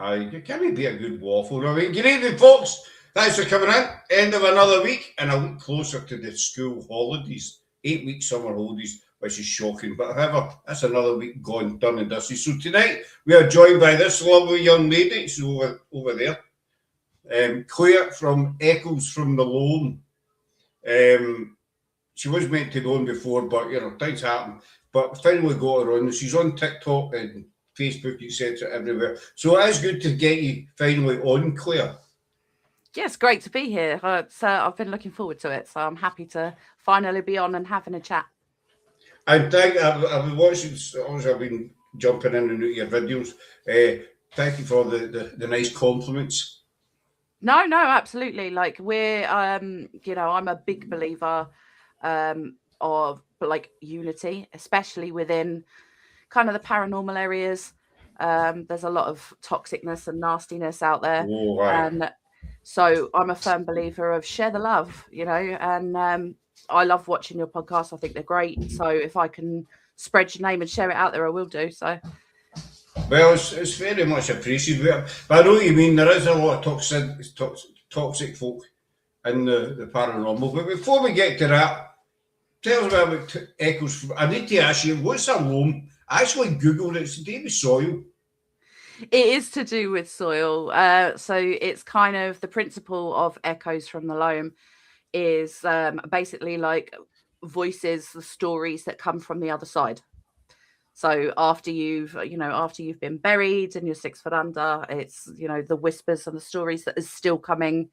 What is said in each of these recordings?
Aye, you can't be a good waffle. I mean, good evening, folks. Thanks for coming in. End of another week and a week closer to the school holidays. 8 week summer holidays, which is shocking. But however, that's another week gone, done and dusty. So tonight we are joined by this lovely young lady. She's over there. Claire from Echoes from the Loam. She was meant to go on before, but things happen. But finally got her on. She's on TikTok and Facebook, etc., everywhere. So it is good to get you finally on, Claire. Yes, great to be here. I've been looking forward to it, so I'm happy to finally be on and having a chat. I've been watching, obviously I've been jumping in and out of your videos. Thank you for the nice compliments. No, absolutely. Like we're, I'm a big believer of like unity, especially within kind of the paranormal areas. There's a lot of toxicness and nastiness out there. Oh, right. And so I'm a firm believer of share the love, and I love watching your podcasts. I think they're great. So if I can spread your name and share it out there, I will do so. Well, it's very much appreciated. But I know what you mean. There is a lot of toxic folk in the paranormal. But before we get to that, tell us about Echoes. I need to ask you, what's a loam? I actually Googled it. It's to do with soil. It is to do with soil. So it's kind of the principle of Echoes from the Loam is basically like voices, the stories that come from the other side. So after you've been buried and you're 6 foot under, it's, the whispers and the stories that is still coming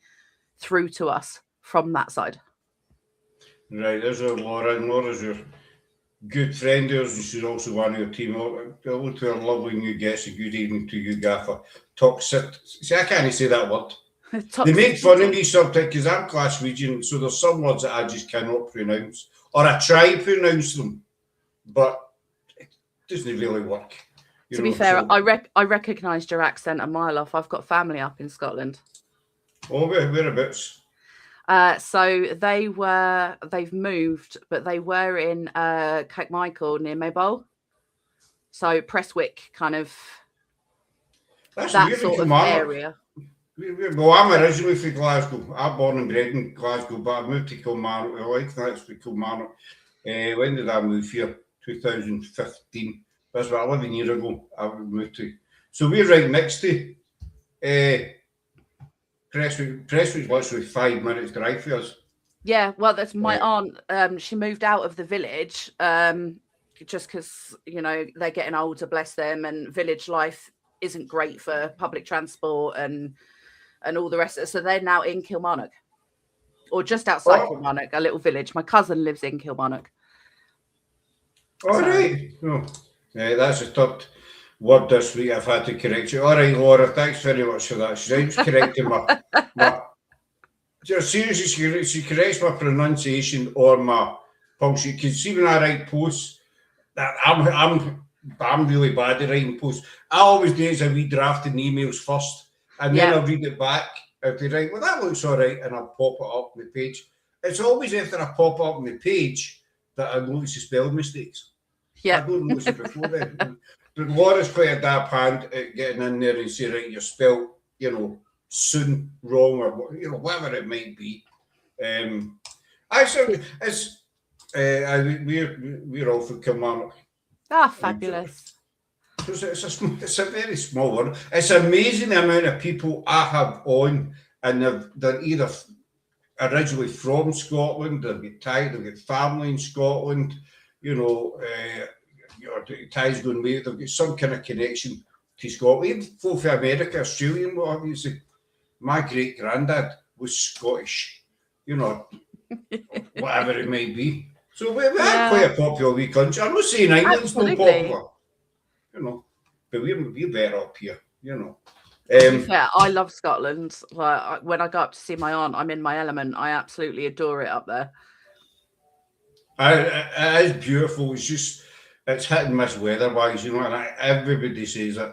through to us from that side. Right, there's Laura, and Laura's your good friend of yours, and she's also one of your team. Hello to our lovely new guest, a good evening to you, Gaffer. Toxic. See, I can't say that word. They make fun of me sometimes because I'm Glaswegian, so there's some words that I just cannot pronounce, or I try to pronounce them, but it doesn't really work. To be fair, I recognised your accent a mile off. I've got family up in Scotland. Oh, whereabouts? So they've moved, but they were in Cape Michael near Maybole. So Prestwick, kind of That's that sort of area. Well, I'm originally from Glasgow. I'm born and bred in Glasgow, but I moved to Kilmarnock. I like that to Kilmarnock. When did I move here? 2015. That's about 11 years ago I moved to. So we're right next to Prestwick's literally 5 minutes drive for us. Yeah, well, that's my aunt. She moved out of the village just because, they're getting older, bless them, and village life isn't great for public transport and all the rest of it. So they're now in Kilmarnock, or just outside Kilmarnock, a little village. My cousin lives in Kilmarnock. All right. Oh, that's a third word this week I've had to correct you. All right, Laura, thanks very much for that. She's correcting my seriously, she corrects my pronunciation or my punctuation. You can see when I write posts that I'm really bad at writing posts. I always do is I read drafting emails first, and then I'll read it back. If they write, well, that looks all right, and I'll pop it up on the page. It's always after I pop it up on the page that I notice the spelling mistakes. Yeah, I don't notice it before then. But Laura's quite a daft hand at getting in there and saying, right, you're spelled, soon wrong, or whatever it might be. Actually, it's we're all from Kilmarnock. Fabulous. It's a very small one. It's amazing the amount of people I have on, and they're either originally from Scotland, they've got family in Scotland, ties going away, they've got some kind of connection to Scotland. Even folk from America, Australian, obviously. My great granddad was Scottish, whatever it may be. So we're quite a popular wee country. I'm not saying England's not popular, but we're better up here, To be fair, I love Scotland. Like, when I go up to see my aunt, I'm in my element. I absolutely adore it up there. It is beautiful. It's hit and miss weather-wise, and everybody says it,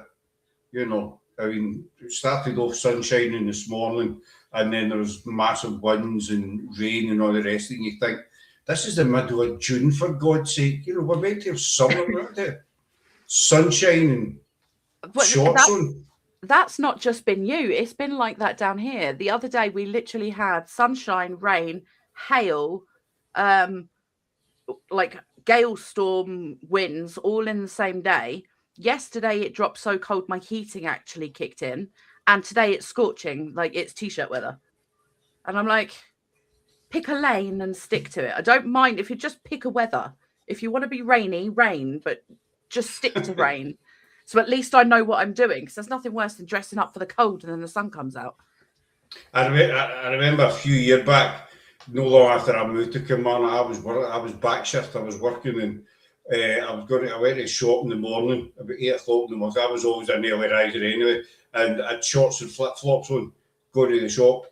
it started off sunshining this morning, and then there was massive winds and rain and all the rest of it, and you think, this is the middle of June, for God's sake. We're meant to have summer, we're meant to have sunshine and shorts on. that's not just been you. It's been like that down here. The other day we literally had sunshine, rain, hail, like gale storm winds all in the same day. Yesterday it dropped so cold my heating actually kicked in, and today it's scorching, like it's t-shirt weather. And I'm like, pick a lane and stick to it. I don't mind if you just pick a weather. If you want to be rainy, rain, but just stick to rain. So at least I know what I'm doing, because there's nothing worse than dressing up for the cold and then the sun comes out. I remember a few years back, no long after I moved to Kilmarnock, I was back shift. I was working, and I went to the shop in the morning about 8 o'clock in the morning. I was always an early riser anyway, and I had shorts and flip flops on, going to the shop.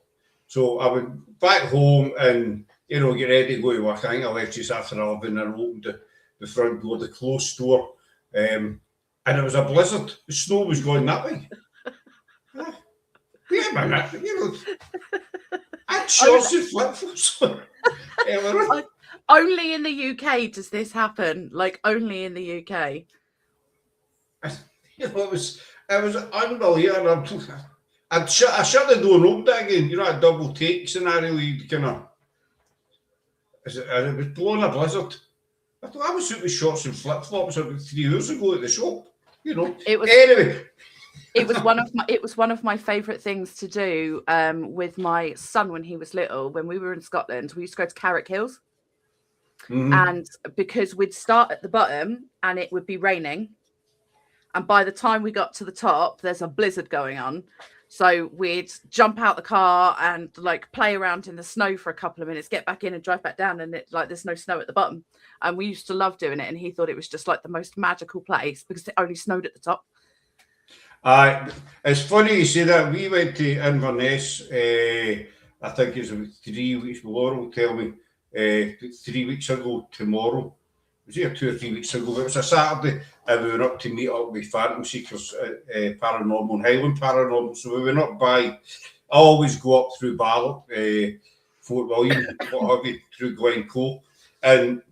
So I went back home and get ready to go to work. I think I left just after 11 and I opened the front door, the closed door, and it was a blizzard. The snow was going that way. Wait a minute, I had shorts and flip flops on. Only in the UK does this happen. Like, only in the UK. It was unbelievable. I shut the door and opened it again. A double take scenario. You kind of, it was blowing a blizzard. I thought I was out with shorts and flip flops about 3 years ago at the shop. Anyway. It was one of my favourite things to do with my son when he was little. When we were in Scotland, we used to go to Carrick Hills. Mm-hmm. And because we'd start at the bottom and it would be raining, and by the time we got to the top, there's a blizzard going on. So we'd jump out the car and like play around in the snow for a couple of minutes, get back in and drive back down, and there's no snow at the bottom. And we used to love doing it, and he thought it was just like the most magical place because it only snowed at the top. It's funny you say that. We went to Inverness, I think it was 3 weeks, Laura will tell me, 3 weeks ago tomorrow. Was it 2 or 3 weeks ago? It was a Saturday, and we were up to meet up with Phantom Seekers, Paranormal and Highland Paranormal. So we went up by, I always go up through Ballard, Fort William, what have you, through Glencoe. And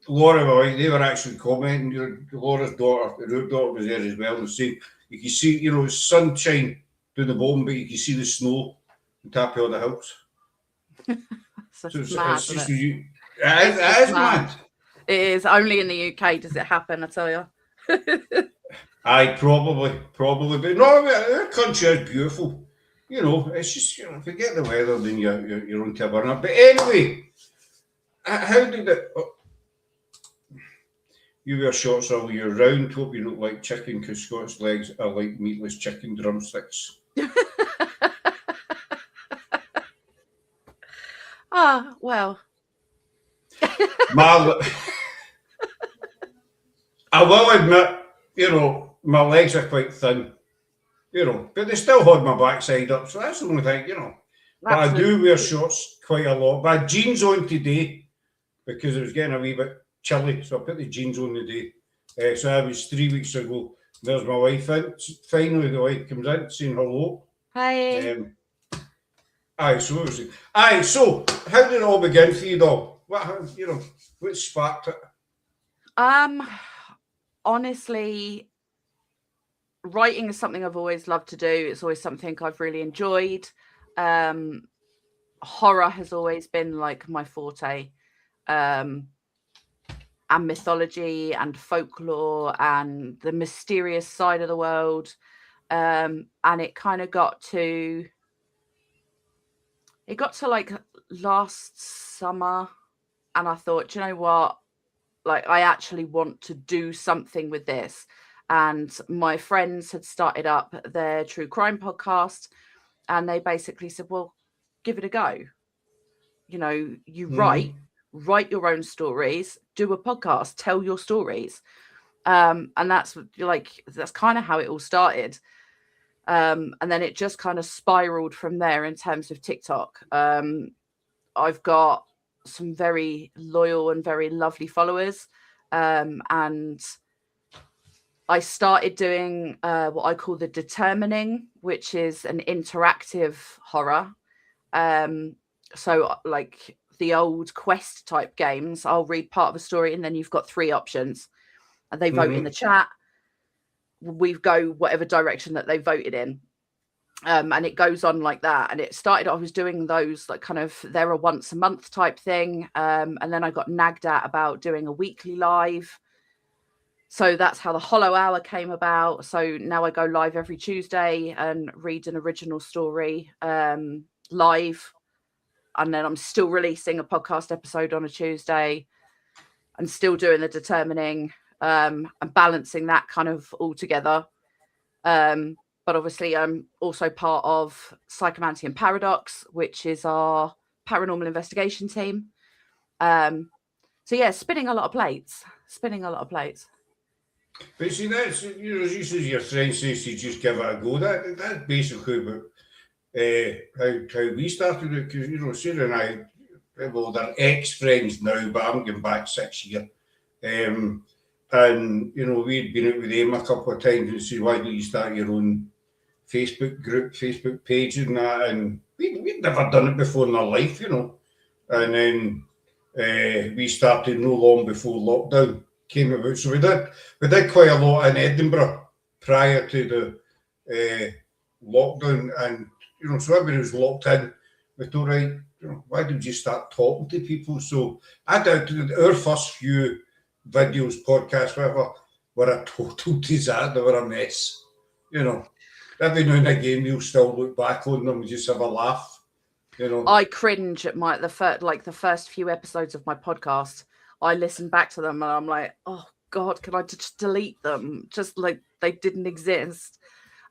Laura, they were actually commenting, Laura's daughter, her daughter was there as well, and saying, you can see, the sunshine through the bottom, but you can see the snow on top of the hills. It's mad, it is mad. It is. Only in the UK does it happen, I tell you. Probably. But no, the country is beautiful. It's just, forget the weather, then you're on to burn up. But anyway, how did it... You wear shorts all year round. Hope you don't like chicken, because Scott's legs are like meatless chicken drumsticks. Well. I will admit, my legs are quite thin, but they still hold my backside up. So that's the only thing, But I do wear shorts quite a lot. But I had jeans on today because it was getting a wee bit chilly, so I put the jeans on today. So that was 3 weeks ago. There's my wife in. Finally, the wife comes in saying hello. Hi. So how did it all begin for you, though? What sparked it? Honestly, writing is something I've always loved to do. It's always something I've really enjoyed. Horror has always been like my forte. And mythology and folklore and the mysterious side of the world. And it kind of got to like last summer, and I thought, you know what? Like, I actually want to do something with this. And my friends had started up their true crime podcast, and they basically said, well, give it a go. You write your own stories, do a podcast, tell your stories. And that's kind of how it all started. And then it just kind of spiraled from there in terms of TikTok. I've got some very loyal and very lovely followers. And I started doing what I call the determining, which is an interactive horror. So like the old quest type games, I'll read part of a story and then you've got 3 options and they vote in the chat. we go whatever direction that they voted in. And it goes on like that. And it started, I was doing those like kind of, they're a once a month type thing. And then I got nagged at about doing a weekly live. So that's how the Hollow Hour came about. So now I go live every Tuesday and read an original story live. And then I'm still releasing a podcast episode on a Tuesday and still doing the determining and balancing that kind of all together. But obviously, I'm also part of Psychomantium Paradox, which is our paranormal investigation team. So yeah, spinning a lot of plates. But see, that's, as you say, your friend says to just give it a go. That's basically about how we started it, because, Sarah and I, well, they're ex-friends now, but I'm going back 6 years. And, we'd been out with them a couple of times and said, why don't you start your own Facebook group, Facebook page and that, and we'd never done it before in our life, And then we started no long before lockdown came about. So we did quite a lot in Edinburgh prior to the lockdown, and so everybody was locked in. We thought, right, why don't you start talking to people? So I did our first few videos, podcasts, whatever, were a total disaster. They were a mess, Every now and again, we'll still look back on them and just have a laugh. I cringe at the first few episodes of my podcast. I listen back to them and I'm like, oh God, can I just delete them? Just like they didn't exist.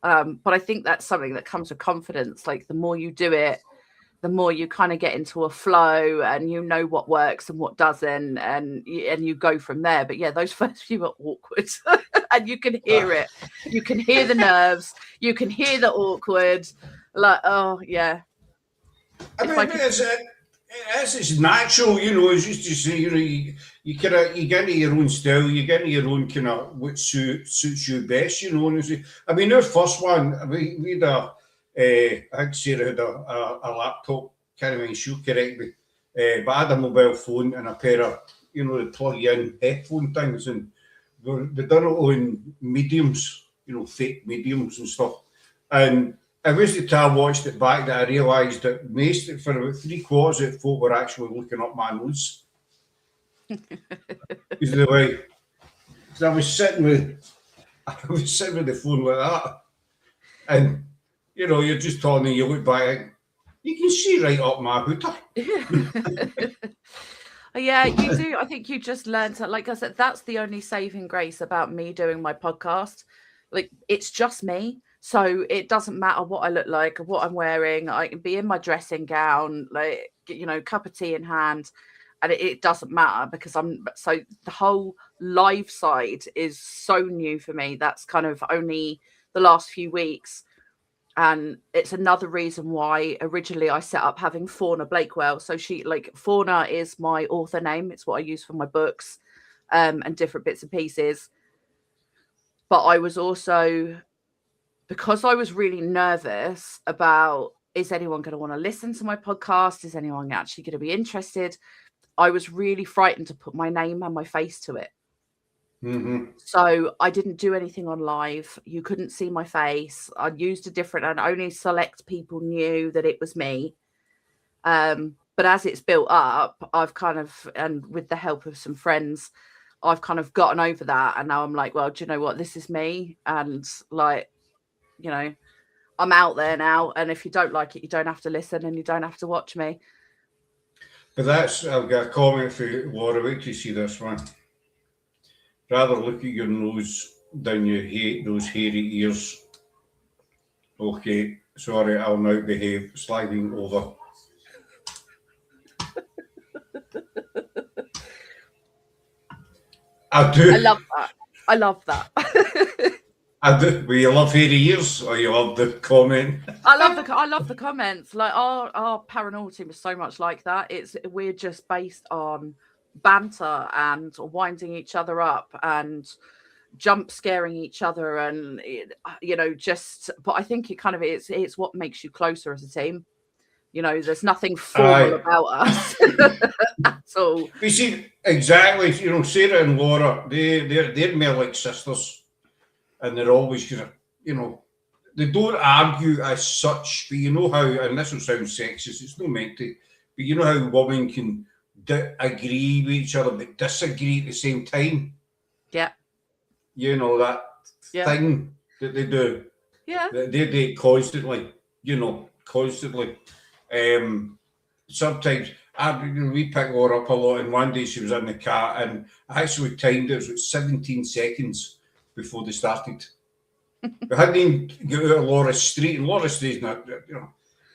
But I think that's something that comes with confidence. Like the more you do it, the more you kind of get into a flow and you know what works and what doesn't, and you go from there. But yeah, those first few are awkward and you can hear it. You can hear the nerves. You can hear the awkward. Like, oh yeah. It's natural, it's just to say, you get into your own style, you get into your own kind of what suits you best, honestly. I mean, our first one, we had I think Sarah had a laptop, can't remember, she'll correct me, but I had a mobile phone and a pair of, the plug-in headphone things, and they done it on mediums, fake mediums and stuff. And it was the time I watched it back that I realised that for about 3/4 of it, folk were actually looking up my nose. Because the way, I was sitting with the phone like that, and you're just talking and you look back, you can see right up my hooter. Yeah, you do. I think you just learn to, like I said, that's the only saving grace about me doing my podcast. Like, it's just me. So it doesn't matter what I look like or what I'm wearing. I can be in my dressing gown, like, cup of tea in hand. And it doesn't matter because so the whole live side is so new for me. That's kind of only the last few weeks. And it's another reason why originally I set up having Fauna Blakewell. So Fauna is my author name. It's what I use for my books and different bits and pieces. But I was also, because I was really nervous about, is anyone going to want to listen to my podcast? Is anyone actually going to be interested? I was really frightened to put my name and my face to it. Mm-hmm. So I didn't do anything on live. You couldn't see my face. I used and only select people knew that it was me. But as it's built up, I've kind of, and with the help of some friends, I've kind of gotten over that. And now I'm like, well, do you know what? This is me. And like, I'm out there now. And if you don't like it, you don't have to listen and you don't have to watch me. But I've got a comment for Laura. Wait till you see this one. Rather look at your nose than those hairy ears. Okay, sorry, I'll now behave. Sliding over. I do. I love that. I do. Well, you love hairy ears, or you love the comment? I love the comments. Like our paranormal team is so much like that. We're just based on banter and winding each other up and jump scaring each other, and but I think it kind of it's what makes you closer as a team. There's nothing formal about us at all. You see, exactly, Sarah and Laura, they're more like sisters, and they're always going to, they don't argue as such, but you know how, and this will sound sexist, it's not meant to, but you know how women can agree with each other but disagree at the same time? Yeah. That thing that they do. Yeah. They do it constantly, constantly. Sometimes we pick Laura up a lot, and one day she was in the car, and I actually timed it. It was 17 seconds before they started. We hadn't even got out of Laura's street, and Laura stays not,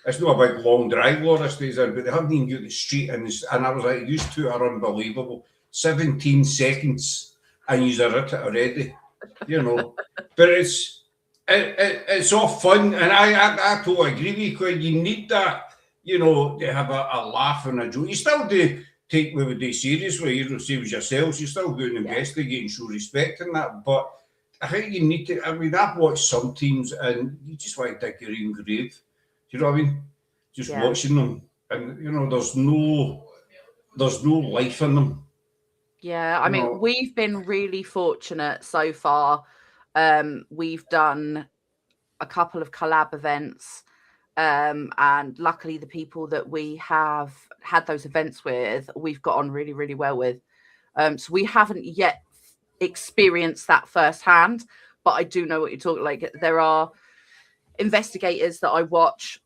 it's not a big long drive Laura stays in, but they hadn't even got out the street, and I was like, you two are unbelievable. 17 seconds, and you're at it already, But it's all fun, and I totally agree with you, because you need that. They have a laugh and a joke. You still do take what we do seriously, say with yourselves, you still go and investigate and show respect in that. But I think you need to, I've watched some teams and you just want to dig your own grave. Do you know what I mean? Just watching them. And, there's no life in them. Yeah, I mean, we've been really fortunate so far. We've done a couple of collab events. And luckily the people that we have had those events with, we've got on really, really well with. So we haven't yet experienced that firsthand, but I do know what you're talking. Like, there are investigators that I watch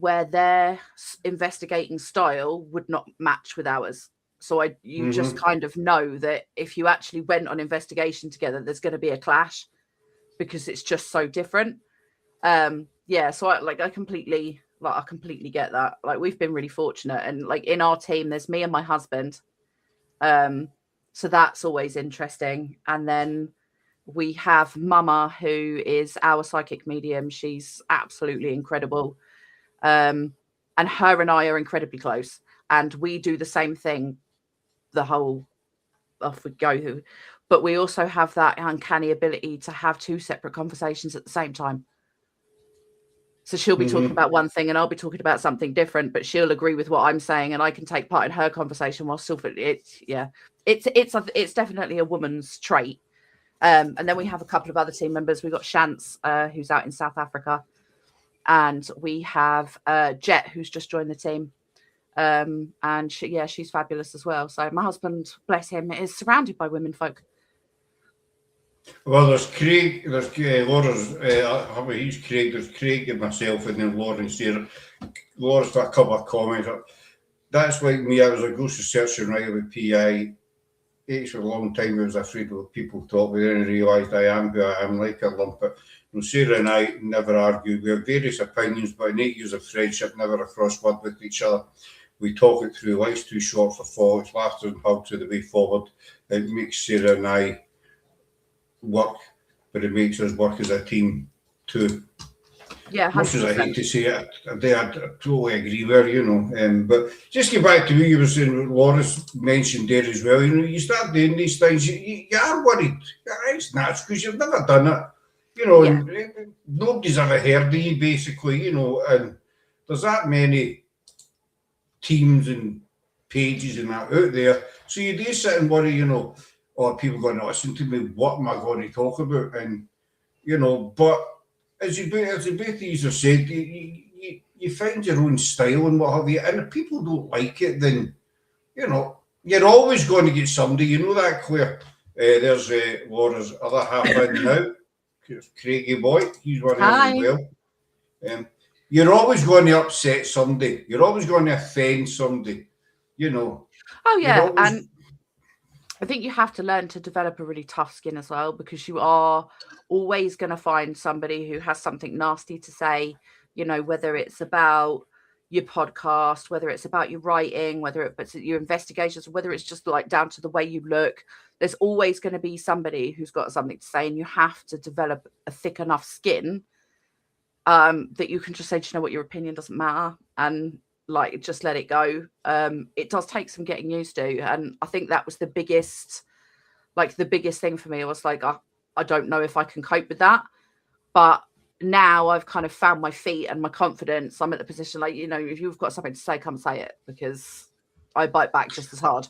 where their investigating style would not match with ours. So you just kind of know that if you actually went on investigation together, there's going to be a clash because it's just so different. So I completely get that. Like, we've been really fortunate, and like in our team there's me and my husband, so that's always interesting. And then we have Mama, who is our psychic medium. She's absolutely incredible, and her and I are incredibly close, and we do the same thing the whole off we go. But we also have that uncanny ability to have two separate conversations at the same time. So she'll be talking about one thing and I'll be talking about something different, but she'll agree with what I'm saying and I can take part in her conversation while still, it's definitely a woman's trait. And then we have a couple of other team members. We've got Shantz, who's out in South Africa, and we have Jet, who's just joined the team. And she's fabulous as well. So my husband, bless him, is surrounded by women folk. Well, there's Craig, there's Laura's, he's Craig, there's Craig and myself, and then Laura and Sarah. Laura's got a couple of comments. That's like me, I was a ghost researcher right with PI. It's for a long time, I was afraid of what people talk, but then I realised I am who I am, like a lumpet. Sarah and I never argue. We have various opinions, but in 8 years of friendship, never a cross word with each other. We talk it through. Life's too short for thoughts. Laughter and hugs are the way forward. It makes Sarah and I work, but it makes us work as a team too. Yeah, 100%. Much as I hate to say it, I totally agree with her, but just get back to what you were saying, Laura's mentioned there as well. You start doing these things, you are worried. It's natural because you've never done it, and nobody's ever heard of you, basically, and there's that many teams and pages and that out there. So you do sit and worry, are people going to listen to me? What am I going to talk about? And, but as you both of you have said, you find your own style and what have you. And if people don't like it, then, you're always going to get somebody. You know that, Claire. There's Laura's other half in now. Craigie boy. He's one of them as well. You're always going to upset somebody. You're always going to offend somebody, Oh, yeah. And I think you have to learn to develop a really tough skin as well, because you are always going to find somebody who has something nasty to say, whether it's about your podcast, whether it's about your writing, whether it's your investigations, whether it's just like down to the way you look. There's always going to be somebody who's got something to say, and you have to develop a thick enough skin that you can just say, what, your opinion doesn't matter, and just let it go. It does take some getting used to, and I think that was the biggest thing for me. I was like, I don't know if I can cope with that, but now I've kind of found my feet and my confidence. I'm at the position, if you've got something to say, come say it, because I bite back just as hard.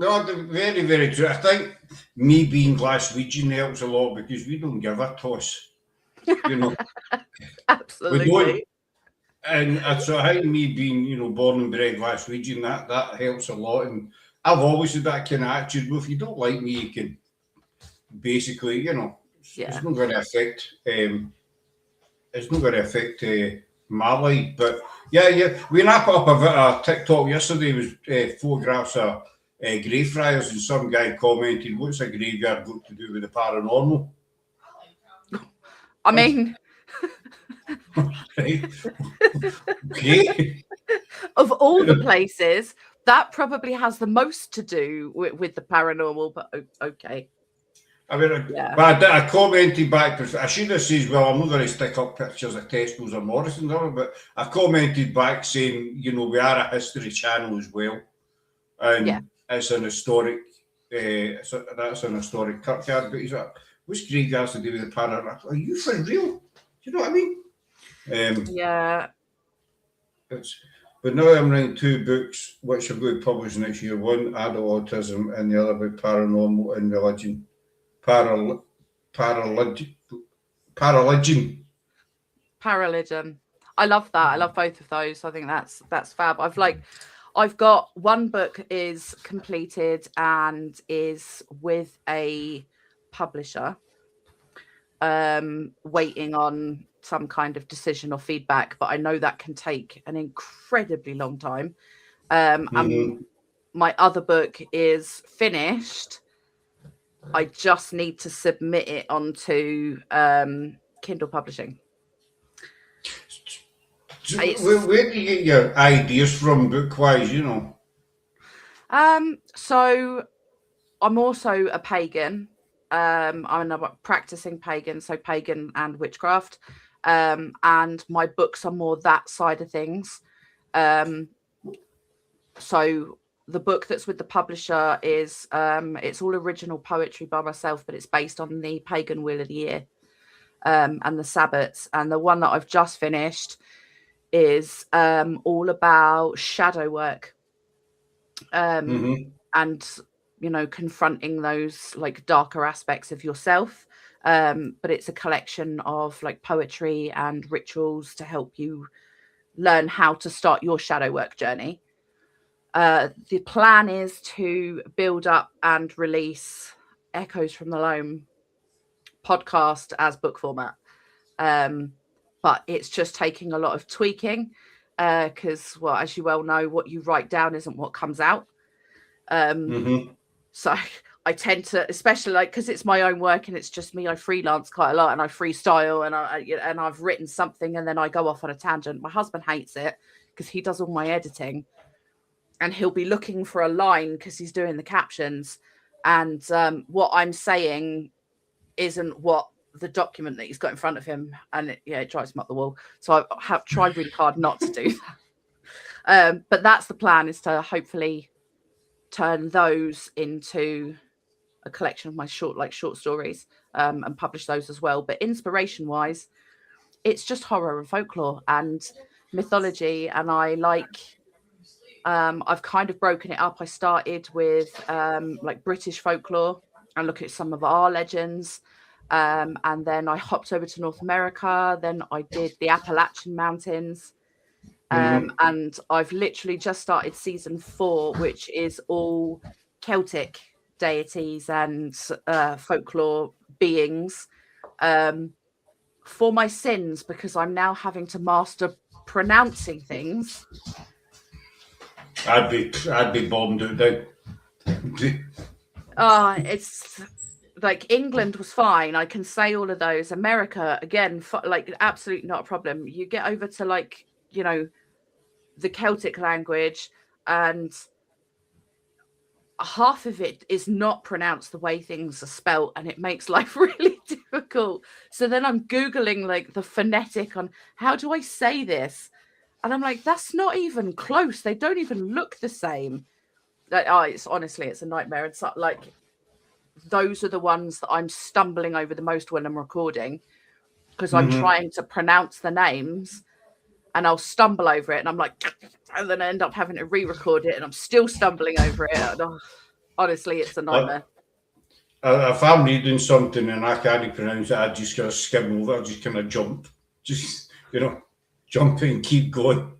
No, very, very true. I think me being Glaswegian helps a lot because we don't give a toss. You know, we don't. Absolutely. And so I think me being, born and bred Glaswegian, that helps a lot. And I've always had that kind of attitude. Well, if you don't like me, you can basically, it's not going to affect. It's not going to affect my life. But yeah. We wrap up a TikTok yesterday was photographs of grave friars, and some guy commented, "What's a graveyard got to do with the paranormal?" I mean, right. Okay. of all the places, that probably has the most to do with the paranormal, but okay. I mean, Yeah. but I commented back. I should have said, well, I'm not going to stick up pictures of Tesco's or Morrison's, but I commented back saying, we are a history channel as well, and it's an historic. That's an historic kirkyard. But he's like, what's graveyards to do with the paranormal? Are you for real? Do you know what I mean? Yeah. But now I'm writing 2 books, which I'm going to publish next year. One, adult autism, and the other about paranormal and religion. Paraligion. I love that. I love both of those. I think that's fab. I've got one book is completed and is with a publisher, waiting on some kind of decision or feedback, but I know that can take an incredibly long time. And my other book is finished. I just need to submit it onto Kindle publishing. Where do you get your ideas from book-wise, So I'm also a pagan. I'm a practicing pagan, so pagan and witchcraft. And my books are more that side of things. So the book that's with the publisher is it's all original poetry by myself, but it's based on the pagan wheel of the year and the sabbats. And the one that I've just finished is all about shadow work and confronting those like darker aspects of yourself. But it's a collection of like poetry and rituals to help you learn how to start your shadow work journey. The plan is to build up and release Echoes from the Loam podcast as book format. But it's just taking a lot of tweaking because, well, as you well know, what you write down isn't what comes out. So I tend to, especially like because it's my own work and it's just me, I freelance quite a lot and I freestyle and I've written something and then I go off on a tangent. My husband hates it because he does all my editing and he'll be looking for a line because he's doing the captions and what I'm saying isn't what the document that he's got in front of him, and it drives him up the wall. So I have tried really hard not to do that. But that's the plan, is to hopefully turn those into a collection of my short stories and publish those as well. But inspiration wise, it's just horror and folklore and mythology, and I like I've kind of broken it up. I started with like British folklore and look at some of our legends. And then I hopped over to North America. Then I did the Appalachian Mountains. And I've literally just started season 4, which is all Celtic deities and folklore beings for my sins, because I'm now having to master pronouncing things. I'd be bombed out there. It's like England was fine. I can say all of those. America, again, like absolutely not a problem. You get over to like, the Celtic language and half of it is not pronounced the way things are spelt, and it makes life really difficult. So then I'm Googling like the phonetic on how do I say this? And I'm like, that's not even close. They don't even look the same. Like, it's a nightmare. It's like, those are the ones that I'm stumbling over the most when I'm recording, because I'm trying to pronounce the names and I'll stumble over it and I'm like, and then I end up having to re-record it and I'm still stumbling over it. And, Honestly, it's a nightmare. If I'm reading something and I can't pronounce it, I just kind of skim over, I just kind of jump, jump and keep going.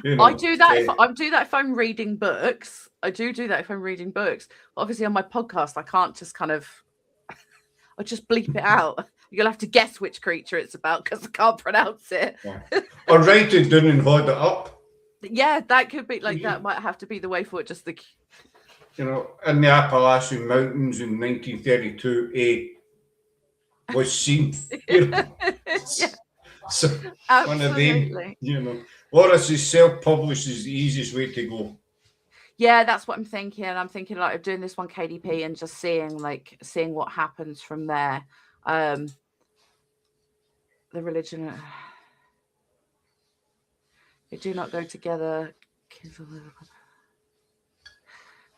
I do that if I'm reading books. I do that if I'm reading books. Obviously, on my podcast, I can't just kind of. I just bleep it out. You'll have to guess which creature it's about because I can't pronounce it. Yeah. Or write it down and hold it up. Yeah, that could be like that. Might have to be the way forward. Just the. In the Appalachian Mountains in 1932, A was seen. Yeah. So Absolutely. One of them, Loris is self-published is the easiest way to go. Yeah, that's what I'm thinking. I'm thinking like of doing this one KDP and just seeing what happens from there. The religion, they do not go together.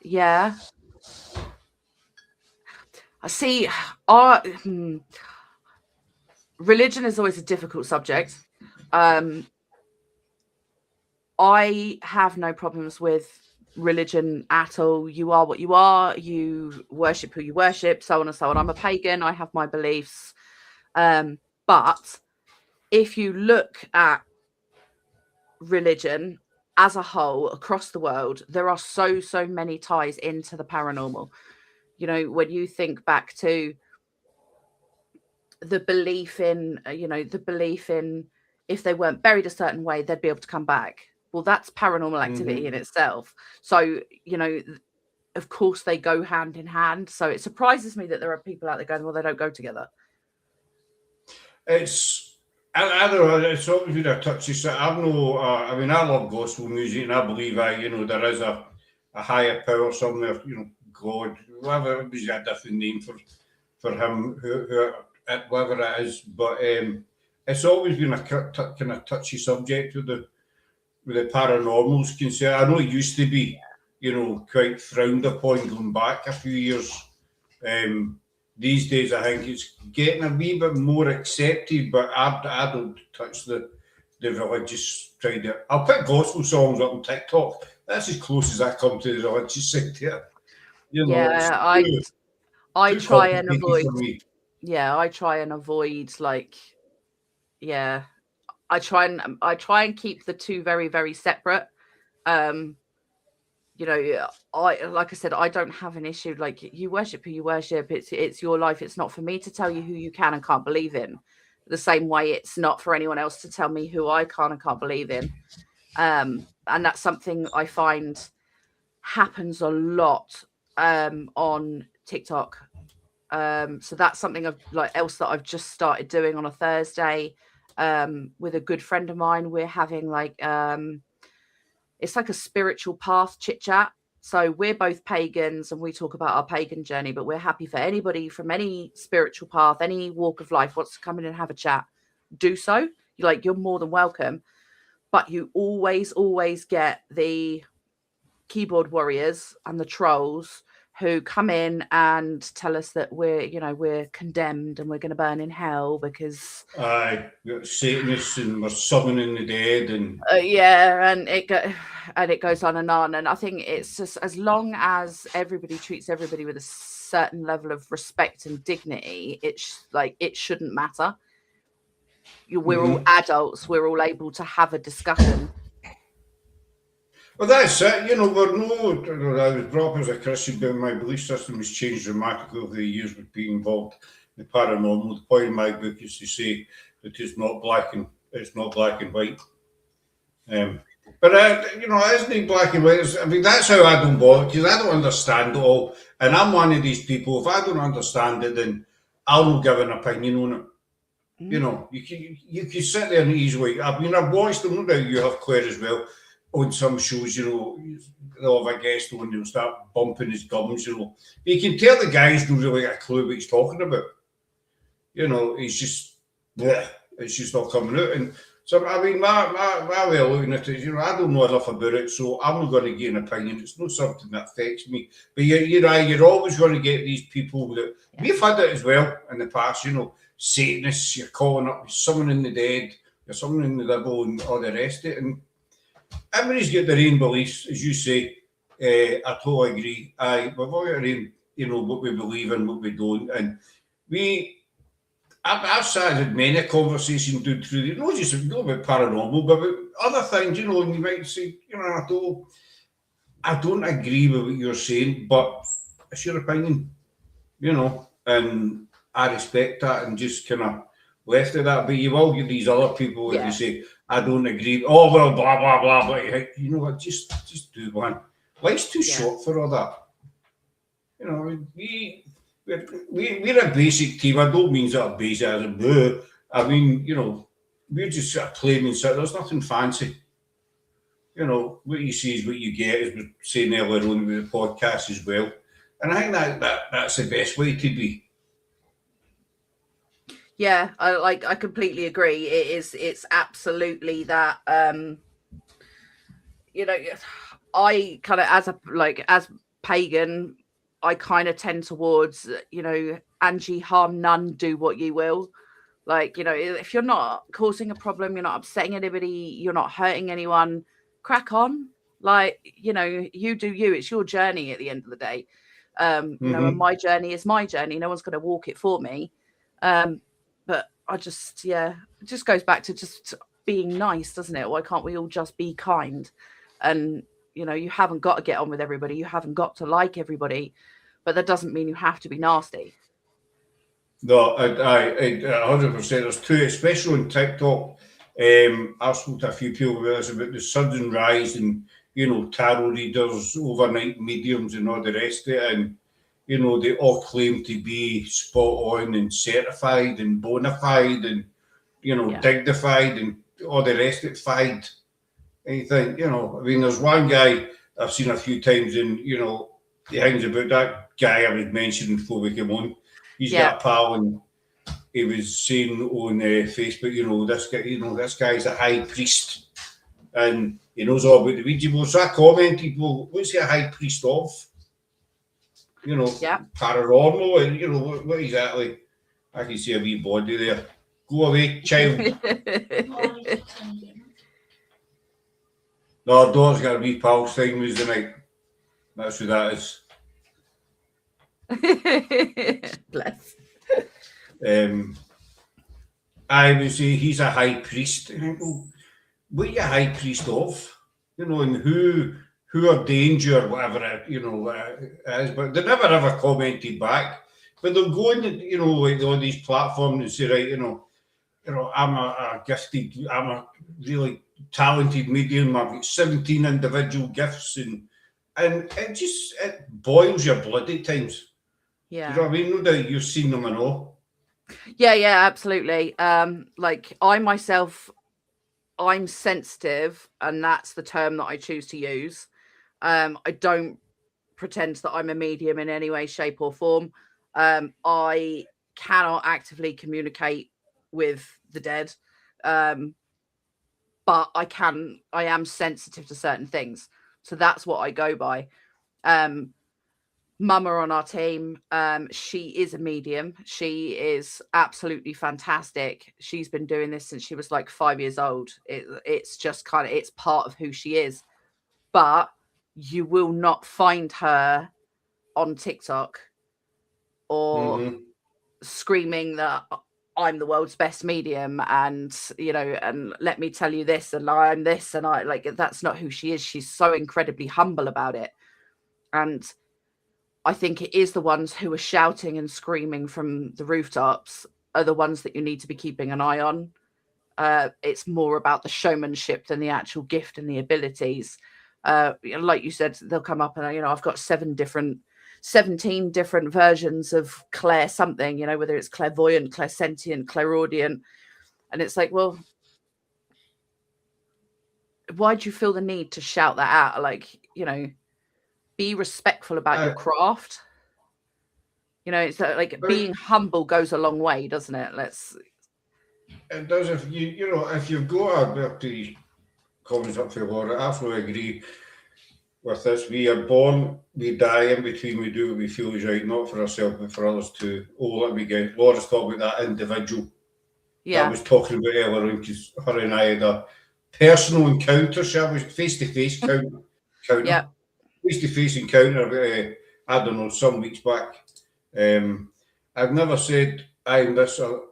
Yeah. I see. Religion is always a difficult subject. I have no problems with religion at all. You are what you are. You worship who you worship, so on and so on. I'm a pagan. I have my beliefs. But if you look at religion as a whole across the world, there are so many ties into the paranormal. When you think back to the belief in if they weren't buried a certain way, they'd be able to come back. Well, that's paranormal activity in itself. So, of course they go hand in hand. So it surprises me that there are people out there going, well, they don't go together. I don't know, it's always been a touchy subject. I love gospel music and I believe there is a higher power somewhere, God, whatever, there's a different name for him, whatever it is. But it's always been a kind of touchy subject with the paranormal's concerned. I know it used to be, quite frowned upon going back a few years. These days, I think it's getting a wee bit more accepted, but I don't touch the religious side. I'll put gospel songs up on TikTok. That's as close as I come to the religious side there. I try and avoid. Yeah, I try and avoid I try and keep the two very, very separate. Like I said, I don't have an issue. Like, you worship who you worship. It's your life. It's not for me to tell you who you can and can't believe in. The same way it's not for anyone else to tell me who I can and can't believe in. And that's something I find happens a lot on TikTok. So that's something else that I've just started doing on a Thursday with a good friend of mine. We're having it's like a spiritual path chit chat. So we're both pagans and we talk about our pagan journey, but we're happy for anybody from any spiritual path, any walk of life wants to come in and have a chat. Do so. You're more than welcome. But you always get the keyboard warriors and the trolls who come in and tell us that we're condemned and we're going to burn in hell because Satanists and we're summoning the dead and and it goes on. And I think it's just, as long as everybody treats everybody with a certain level of respect and dignity, it shouldn't matter. We're all adults. We're all able to have a discussion. Well, that's it. I was brought up as a Christian, but my belief system has changed dramatically over the years with being involved in the paranormal. The point of my book is to say that it's not black and white. But isn't it black and white? That's how I don't bother, because I don't understand it all, and I'm one of these people. If I don't understand it, then I'll not give an opinion on it. You can sit there and easily. I've watched them. No doubt you have, Claire, as well. On some shows, they'll have a guest on and they'll start bumping his gums, But you can tell the guy's not really got a clue what he's talking about. He's just, it's just not coming out. And so, my way of looking at it is, I don't know enough about it, so I'm not going to give an opinion. It's not something that affects me. But you're always going to get these people that, we've had it as well in the past, Satanists, you're calling up someone in the dead, you're someone in the devil and all the rest of it. And everybody's got their own beliefs, as you say, I totally agree. We've all got to, what we believe in, what we don't. And I've sat and had many conversations doing through the, not about paranormal, but about other things, and you might say, I don't agree with what you're saying, but it's your opinion, and I respect that and just kind of left it that. But you will get these other people if you say, I don't agree. Oh, well, blah, blah, blah, blah. You know what? Just do one. Life's too short for all that. We're a basic team. I don't mean that basic as a blue. I mean, we're just sort of plain and simple. There's nothing fancy. What you see is what you get, as we were saying earlier on with the podcast as well. And I think that's the best way to be. Yeah, I completely agree. It's absolutely that. I kind of as pagan, I kind of tend towards Angie, harm none, do what you will. If you're not causing a problem, you're not upsetting anybody, you're not hurting anyone, crack on. You do you. It's your journey at the end of the day. And my journey is my journey. No one's going to walk it for me. But I just, it just goes back to just being nice, doesn't it? Why can't we all just be kind? And, you haven't got to get on with everybody. You haven't got to like everybody, but that doesn't mean you have to be nasty. No, I 100%. There's two, especially on TikTok. I've spoken to a few people with us about the sudden rise in, tarot readers, overnight mediums, and all the rest of it. And, they all claim to be spot on and certified and bona fide and, dignified and all the rest of it, fide. And you think, there's one guy I've seen a few times, and, he hangs about that guy I was mentioning before we came on. He's got a pal, and he was saying on Facebook, this guy's a high priest, and he knows all about the Ouija board. So I commented, well, what's he a high priest of? Paranormal, and what exactly? I can see a wee body there. Go away, child. No, Dawn's got a wee pulse thing was the night. That's who that is. Bless. I would say he's a high priest. And I go, what are you a high priest of? And who ordained you or whatever it is. But they never ever commented back. But they'll go in, on these platforms and say, right, I'm a gifted, I'm a really talented medium. I've got 17 individual gifts, and it boils your blood at times. Yeah. You know what I mean? No doubt you've seen them and all. Yeah, absolutely. I myself, I'm sensitive, and that's the term that I choose to use. I don't pretend that I'm a medium in any way, shape, or form. I cannot actively communicate with the dead. But I am sensitive to certain things. So that's what I go by. Mama on our team, she is a medium. She is absolutely fantastic. She's been doing this since she was like 5 years old. It's just it's part of who she is. But you will not find her on TikTok or screaming that I'm the world's best medium, and and let me tell you this, and I'm this, and I that's not who she is. She's so incredibly humble about it. And I think it is the ones who are shouting and screaming from the rooftops are the ones that you need to be keeping an eye on. It's more about the showmanship than the actual gift and the abilities. Like you said, they'll come up and I've got 17 different versions of Claire something, whether it's clairvoyant, clairsentient, clairaudient. And it's like, well, why do you feel the need to shout that out? Be respectful about your craft. It's being humble goes a long way, doesn't it? It does. If if you've got up to these comments up for Laura, I fully agree with this. We are born, we die in between. We do what we feel is right, not for ourselves, but for others too. Let me get Laura's talking about that individual. I was talking about earlier on, because her and I had a personal encounter. She was face-to-face encounter. Yeah. face-to-face encounter, I don't know, some weeks back. I've never said I'm this or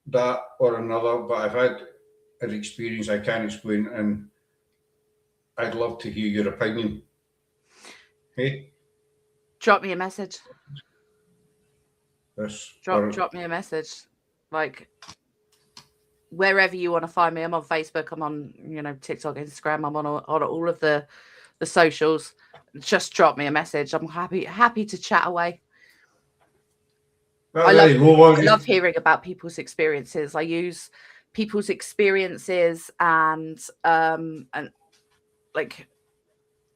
that or another, but I've had an experience I can't explain, and I'd love to hear your opinion. Hey, Drop me a message. this Drop me a message. Like, wherever you want to find me. I'm on Facebook. I'm on, TikTok, Instagram. I'm on all of the socials. Just drop me a message. I'm happy to chat away. I love hearing about people's experiences. I use people's experiences and like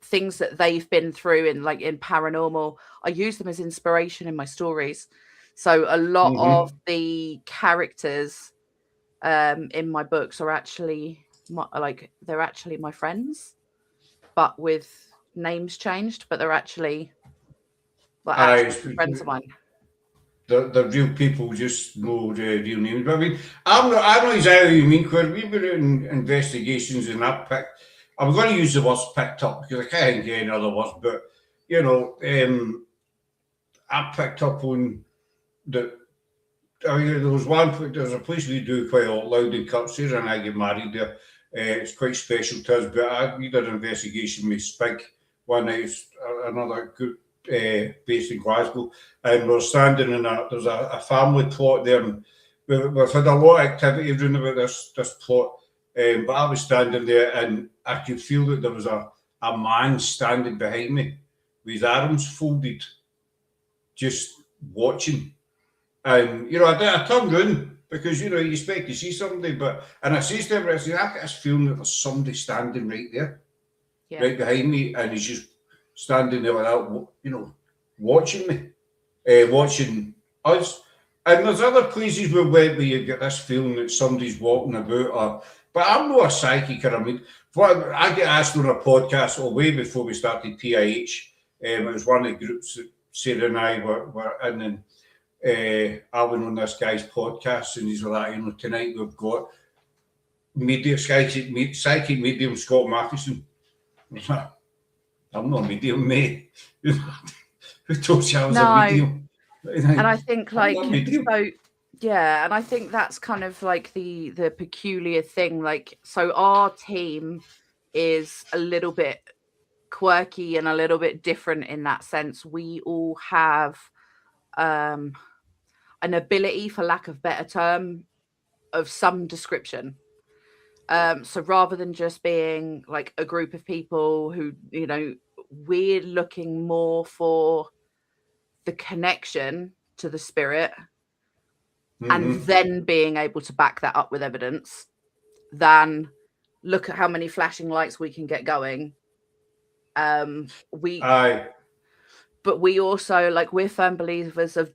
things that they've been through in paranormal. I use them as inspiration in my stories. So a lot of the characters in my books are actually they're actually my friends, but with names changed. But they're actually friends of mine. The real people just know the real names. But I mean, I know exactly what you mean, because we've been doing investigations and I'm going to use the words picked up because I can't think of any other words, but I picked up on that. I mean, there's a place we do quite a lot, Loud and Kirksey, and I get married there. It's quite special to us, but we did an investigation with Spig one night, another group based in Glasgow, and we're standing in there's a family plot there, and we've had a lot of activity around about this plot, but I was standing there and I could feel that there was a man standing behind me with his arms folded, just watching. And I turned round because you expect to see somebody, and I says to him, I said, I've got this feeling that there's somebody standing right there, right behind me, and he's just standing there like that, watching me, watching us. And there's other places where you get this feeling that somebody's walking about, but I'm not a psychic. I mean, I get asked on a podcast way before we started PIH. It was one of the groups that Sarah and I were in, and I went on this guy's podcast, and he's like, tonight we've got psychic medium Scott Matheson. I'm not a medium, mate. Who told you I was a medium? And I think and I think that's kind of like the peculiar thing. So our team is a little bit quirky and a little bit different in that sense. We all have an ability, for lack of better term, of some description. So rather than just being like a group of people who, we're looking more for the connection to the spirit and then being able to back that up with evidence than look at how many flashing lights we can get going. But we also, we're firm believers of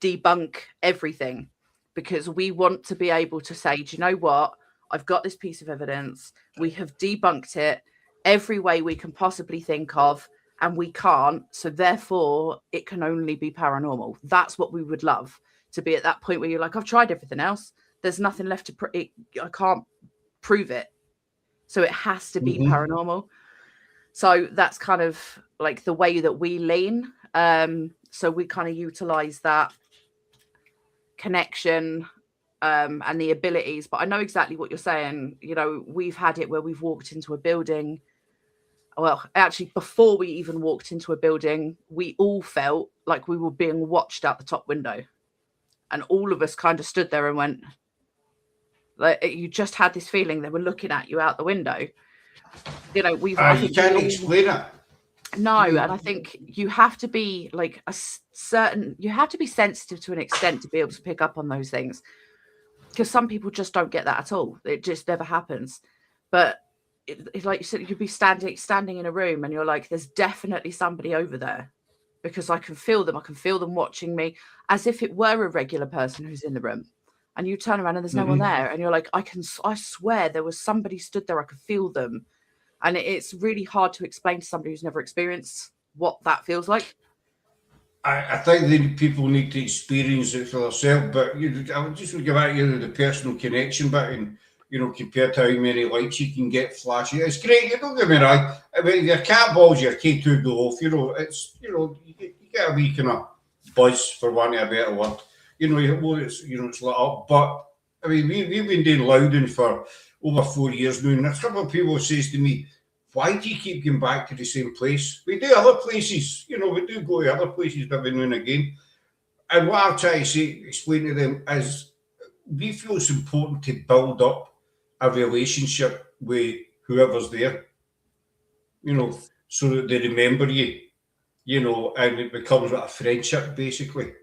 debunk everything, because we want to be able to say, do you know what? I've got this piece of evidence. We have debunked it every way we can possibly think of, and we can't. So therefore, it can only be paranormal. That's what we would love, to be at that point where you're like, I've tried everything else. There's nothing left to I can't prove it. So it has to be paranormal. So that's kind of like the way that we lean. So we kind of utilize that connection and the abilities. But I know exactly what you're saying. We've had it where we've walked into a building. Well, actually, before we even walked into a building, we all felt like we were being watched out the top window. And all of us kind of stood there and went, like, you just had this feeling they were looking at you out the window. You can't explain it. No, and I think you have to be you have to be sensitive to an extent to be able to pick up on those things, because some people just don't get that at all. It just never happens. But it's like you said, you'd be standing in a room and you're like, there's definitely somebody over there, because I can feel them. I can feel them watching me, as if it were a regular person who's in the room. And you turn around and there's no one there, and you're like, I swear there was somebody stood there. I could feel them. And it's really hard to explain to somebody who's never experienced what that feels like. I think people need to experience it for themselves, but I would just give out the personal connection bit. And you know, compared to how many lights you can get flashing. It's great, you don't get me wrong. I mean, your cat balls, your K2 golf, you know, it's, you know, you get a wee kind of buzz, for want of a better word. You know, it's lit up. But, I mean, we've been doing Loudon for over 4 years now, and a couple of people says to me, why do you keep going back to the same place? We do other places, you know, we do go to other places every now and again. And what I'll try to explain to them is we feel it's important to build up a relationship with whoever's there, you know, so that they remember you, you know, and it becomes like a friendship, basically.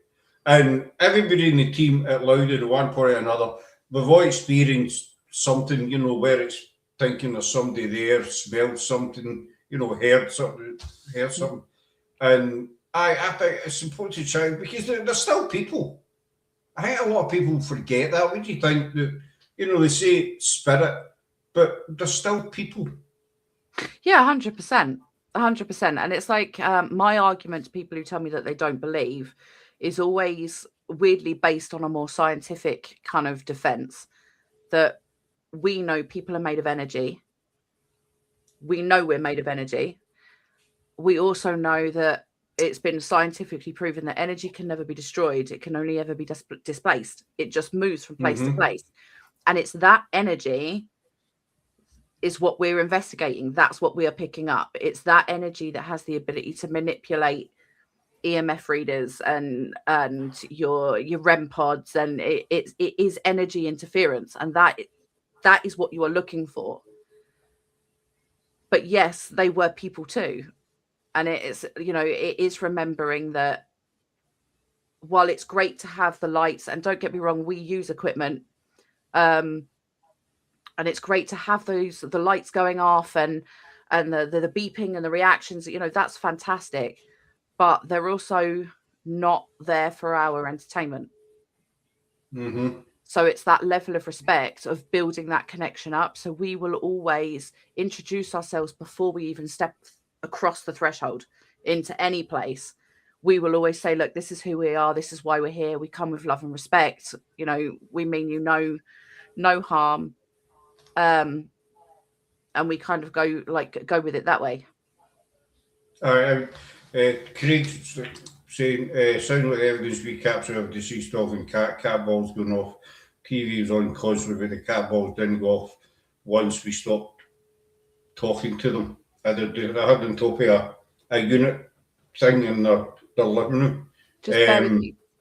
And everybody in the team at Loudon, at one point or another, we've all experienced something, you know, where it's thinking there's somebody there, smelled something, you know, heard something. And I think it's important to try, because they're still people. I think a lot of people forget that. When you think that, you know, they say spirit, but they're still people. Yeah, 100%. 100%. And it's like my argument to people who tell me that they don't believe is always weirdly based on a more scientific kind of defense, that we know people are made of energy. We know we're made of energy. We also know that it's been scientifically proven that energy can never be destroyed. It can only ever be displaced. It just moves from place to place. And it's that energy is what we're investigating. That's what we are picking up. It's that energy that has the ability to manipulate EMF readers and your REM pods, and it is energy interference, and that is what you are looking for. But yes, they were people too, and it is, you know, it is remembering that while it's great to have the lights, and don't get me wrong, we use equipment, and it's great to have the lights going off and the beeping and the reactions, you know, that's fantastic. But they're also not there for our entertainment. So it's that level of respect of building that connection up. So we will always introduce ourselves before we even step across the threshold into any place. We will always say, look, this is who we are. This is why we're here. We come with love and respect. You know, we mean you no harm. And we kind of go with it that way. Craig saying, sound like evidence we capture of deceased dog and cat balls going off. TV was on constantly, but the cat balls didn't go off once we stopped talking to them. I had them top of a unit thing in their living room. Just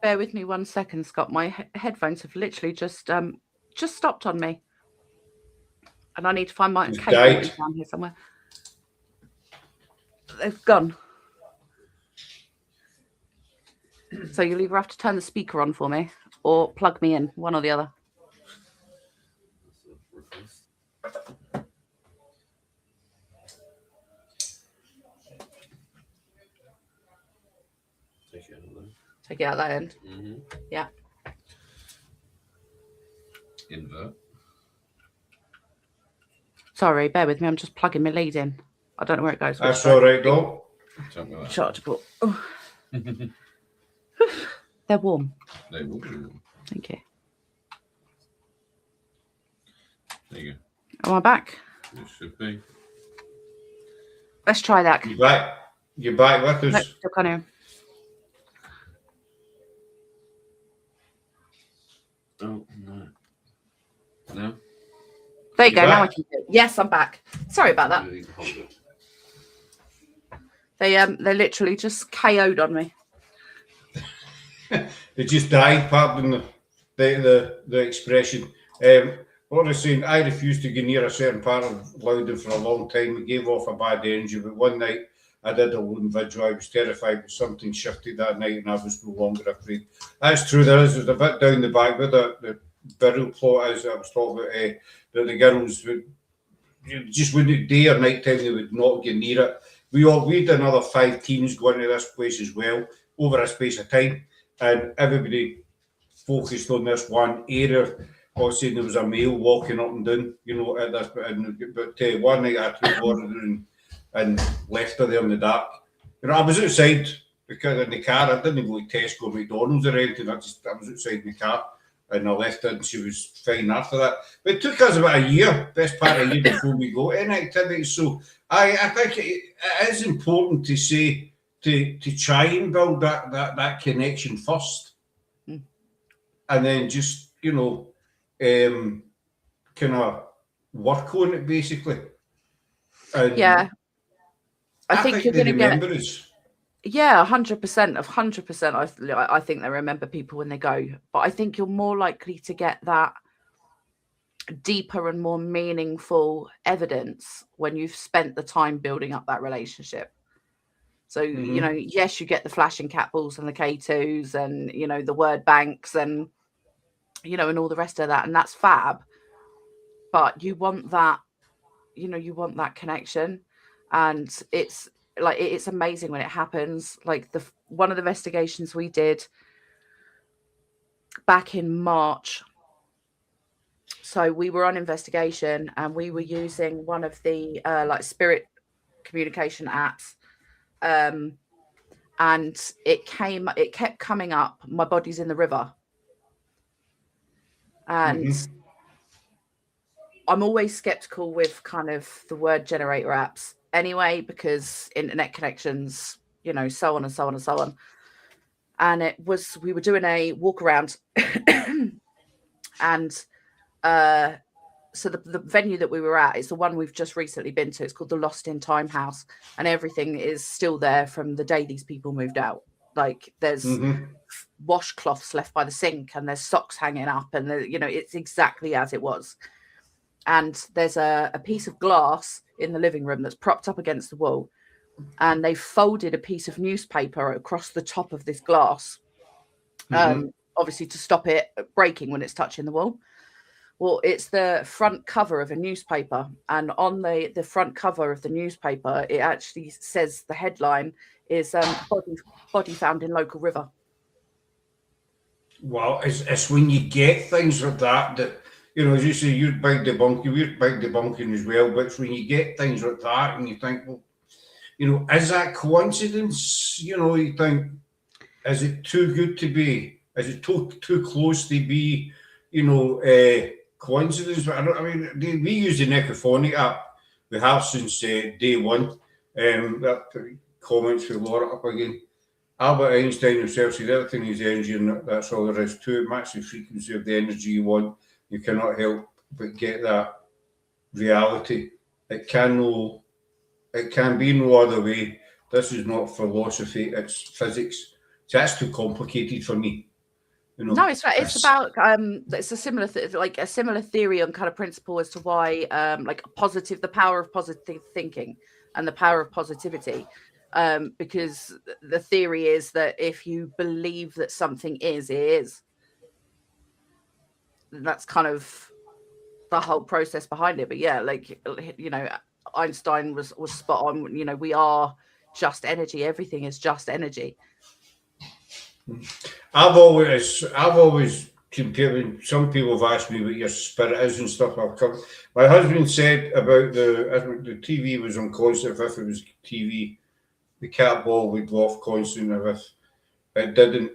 bear with me 1 second, Scott. My headphones have literally just stopped on me, and I need to find my cable down here somewhere. They've gone. So you'll either have to turn the speaker on for me or plug me in, one or the other. Take it out that end. Yeah. Invert. Sorry, bear with me. I'm just plugging my lead in. I don't know where it goes. That's all right, though. Chargeable. Oh. They're warm. They will be warm. Thank you. There you go. Am I back? It should be. Let's try that. You're back with us. Nope, still can't hear. Oh, no. No? There you go. Now I can do it. Yes, I'm back. Sorry about that. They literally just KO'd on me. They just died, pardon the expression. What I was saying, I refused to go near a certain part of Loudon for a long time. It gave off a bad energy, but one night I did a Loam vigil. I was terrified that something shifted that night, and I was no longer afraid. That's true. There's a bit down the back where the burial plot is. I was talking about that the girls would just wouldn't, day or night time, they would not get near it. We had another 5 teams going to this place as well over a space of time, and everybody focused on this one area. I was saying there was a male walking up and down, you know, at this, but one night I took water and left her there in the dark. You know, I was outside because in the car. I didn't go to Tesco or McDonald's or anything. I was outside in the car, and I left it, and she was fine after that. But it took us about a year, best part of a year, before we got any activity. So I think it is important to say to try and build that connection first, and then just kind of work on it basically. And Yeah, I think think you're they going to get. remember us. Yeah, 100%. 100%. I think they remember people when they go, but I think you're more likely to get that deeper and more meaningful evidence when you've spent the time building up that relationship. So, yes, you get the flashing cat balls and the K2s and, the word banks and, and all the rest of that. And that's fab. But you want that, you want that connection. And it's like, it's amazing when it happens. Like one of the investigations we did back in March. So we were on investigation and we were using one of the spirit communication apps. And it kept coming up, my body's in the river. And I'm always skeptical with kind of the word generator apps anyway, because internet connections, so on and so on and so on. And we were doing a walk around and so the venue that we were at is the one we've just recently been to. It's called the Lost in Time House, and everything is still there from the day these people moved out. Like there's washcloths left by the sink, and there's socks hanging up, and it's exactly as it was. And there's a piece of glass in the living room that's propped up against the wall, and they folded a piece of newspaper across the top of this glass, obviously to stop it breaking when it's touching the wall. Well, it's the front cover of a newspaper, and on the front cover of the newspaper, it actually says the headline is body found in local river. Well, it's when you get things like that, as you say, you're big debunking, we're big debunking as well, but it's when you get things like that and you think, well, is that coincidence? You think, is it too good to be? Is it too close to be, coincidence? We use the Necrophonic app. We have since day one. That comments for Laura up again. Albert Einstein himself said everything is energy, and that's all there is to it. Match the frequency of the energy you want. You cannot help but get that reality. It can be no other way. This is not philosophy, it's physics. So that's too complicated for me. No, it's right. It's about it's a similar a similar theory on kind of principle as to why the power of positive thinking and the power of positivity. Because the theory is that if you believe that something is, it is. That's kind of the whole process behind it. But yeah, Einstein was spot on. We are just energy. Everything is just energy. I've always compared. Some people have asked me what your spirit is and stuff. My husband said about the TV was on constant. If it was TV, the cat ball would go off constant. If it didn't,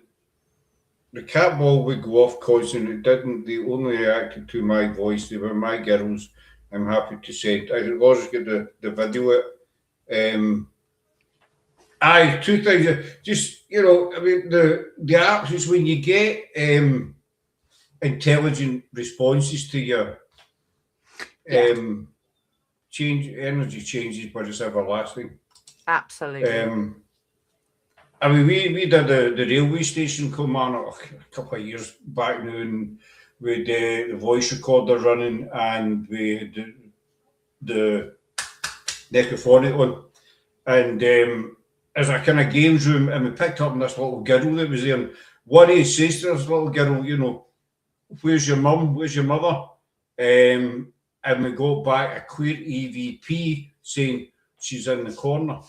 the cat ball would go off constant. It didn't. They only reacted to my voice. They were my girls. I'm happy to say. I've always got the video. Two things. Just the apps is when you get intelligent responses to your energy changes, but it's everlasting. Absolutely. We did the railway station come on a couple of years back now, and with the voice recorder running, and we had the Necrophonic on, and as a kind of games room, and we picked up on this little girl that was there, and one of his says to this little girl, where's your mum, where's your mother? And we got back a clear EVP saying she's in the corner.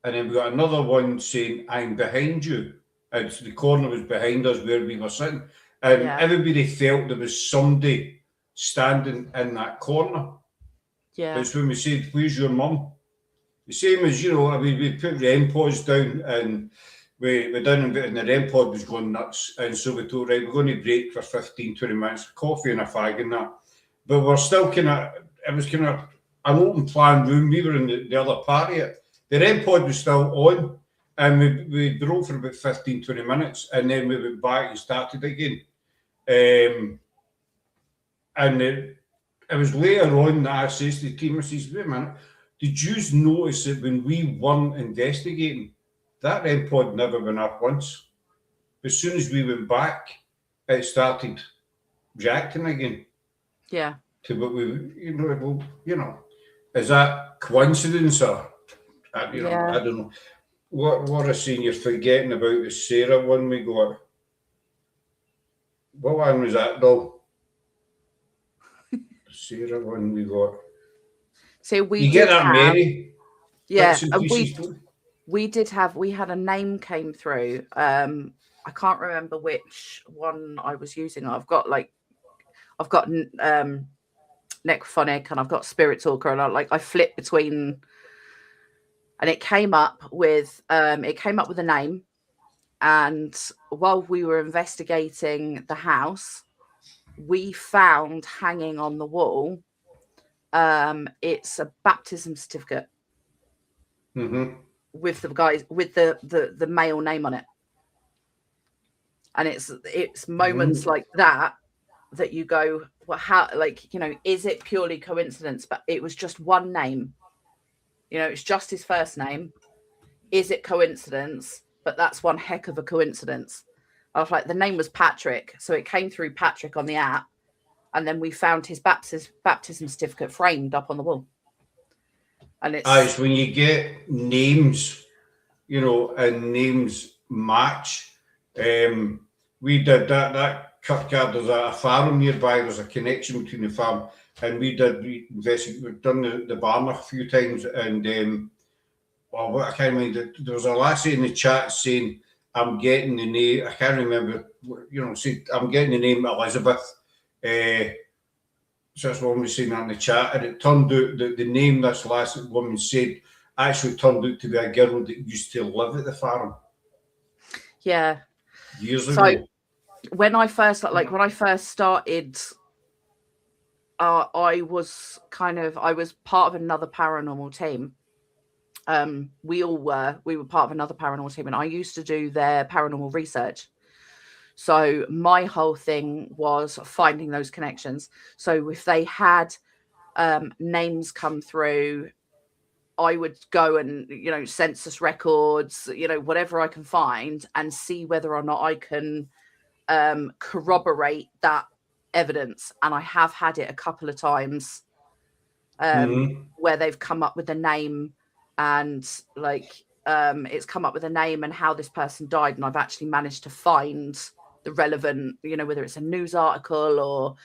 And then we got another one saying, I'm behind you. And so the corner was behind us where we were sitting. And everybody felt there was somebody standing in that corner. Yeah. It's when we said, where's your mum? The same as, we put the MPOs down, and we done and the REM pod was going nuts, and so we thought, right, we're going to break for 15, 20 minutes, coffee and a fag and that. But we're still kind of, it was kind of an open plan room. We were in the other part of it. The REM pod was still on, and we broke for about 15, 20 minutes, and then we went back and started again. And it was later on that I says to the team, I says, wait a minute, did you notice that when we weren't investigating, that REM pod never went up once? As soon as we went back, it started reacting again. Yeah. To what we, is that coincidence or, I don't know. What I seen you're forgetting about the Sarah one we got. What one was that, though? Sarah one we got. So we you did get that, have, Mary? yeah, and we had a name came through. I can't remember which one I was using. I've got Necrophonic and I've got Spirit Talker, and I flip between, and it came up with a name. And while we were investigating the house, we found hanging on the wall, it's a baptism certificate with the male name on it. And it's moments like that you go, well, how, is it purely coincidence? But it was just one name, it's just his first name. Is it coincidence? But that's one heck of a coincidence. I was like, the name was Patrick, so it came through Patrick on the app, and then we found his baptism certificate framed up on the wall. And it's when you get names, and names match. We did that. Kirkyard, there's a farm nearby. There's a connection between the farm, and we've done the barn a few times, and I can't remember. There was a lassie in the chat saying, "I'm getting the name." I can't remember. Said, "I'm getting the name Elizabeth." So this woman was saying that in the chat, and it turned out that the name this last woman said actually turned out to be a girl that used to live at the farm. Yeah. Years ago. When I first started, I was part of another paranormal team. We were part of another paranormal team, and I used to do their paranormal research. So my whole thing was finding those connections. So if they had names come through, I would go and, census records, whatever I can find, and see whether or not I can corroborate that evidence. And I have had it a couple of times where they've come up with a name, and it's come up with a name and how this person died, and I've actually managed to find the relevant, whether it's a news article or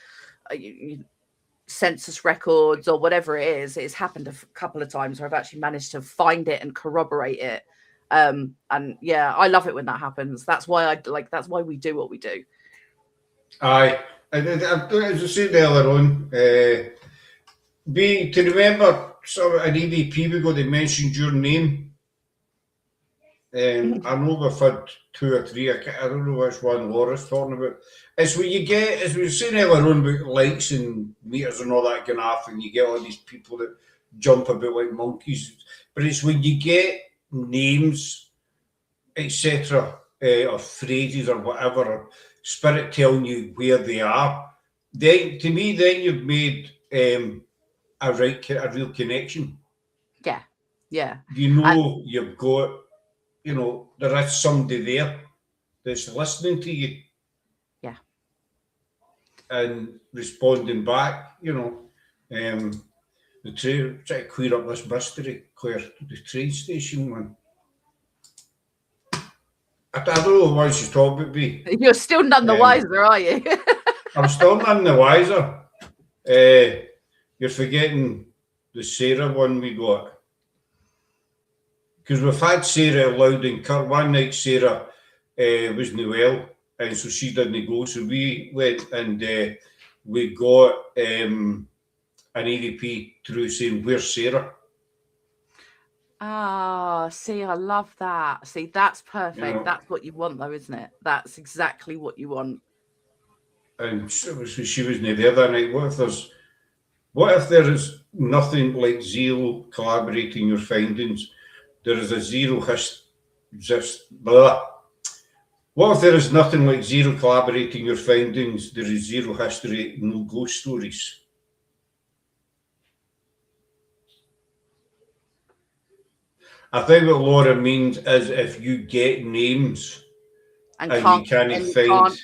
census records or whatever it is. It's happened a couple of times where I've actually managed to find it and corroborate it. And yeah, I love it when that happens. That's why that's why we do what we do. Aye, as I said earlier on, to remember an EVP, we got to mention your name. I know we've had 2 or 3. I don't know which one Laura's talking about. It's what you get, as we were saying earlier on about likes and meters and all that going off, and you get all these people that jump about like monkeys. But it's when you get names, etc., or phrases or whatever, or spirit telling you where they are. Then, to me, you've made a real connection. Yeah, yeah. You've got. There is somebody there that's listening to you. Yeah. And responding back, try to clear up this mystery, Claire, the train station one. I don't know why she's talking about me. You're still none the wiser, are you? I'm still none the wiser. You're forgetting the Sarah one we got. Because we've had Sarah Loud and Kurt. One night Sarah wasn't well, and so she didn't go. So we went and we got an EVP through saying, "Where's Sarah?" Ah, see, I love that. See, that's perfect. You know. That's what you want, though, isn't it? That's exactly what you want. And she wasn't there that night. What if there is nothing like zero collaborating your findings? There is a zero just blah. What if there is nothing like zero collaborating your findings? There is zero history, no ghost stories. I think what Laura means is if you get names And and can't, you can't and you find can't,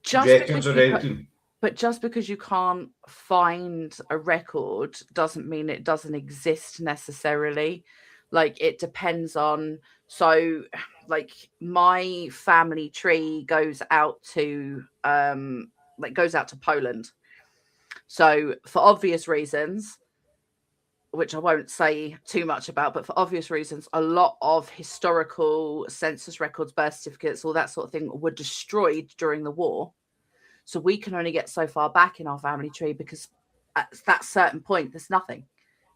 just records because or you ca- anything. but just because you can't find a record doesn't mean it doesn't exist necessarily. Like, it depends on, so like my family tree goes out to Poland. So for obvious reasons, which I won't say too much about, but for obvious reasons, a lot of historical census records, birth certificates, all that sort of thing were destroyed during the war. So we can only get so far back in our family tree because at that certain point, there's nothing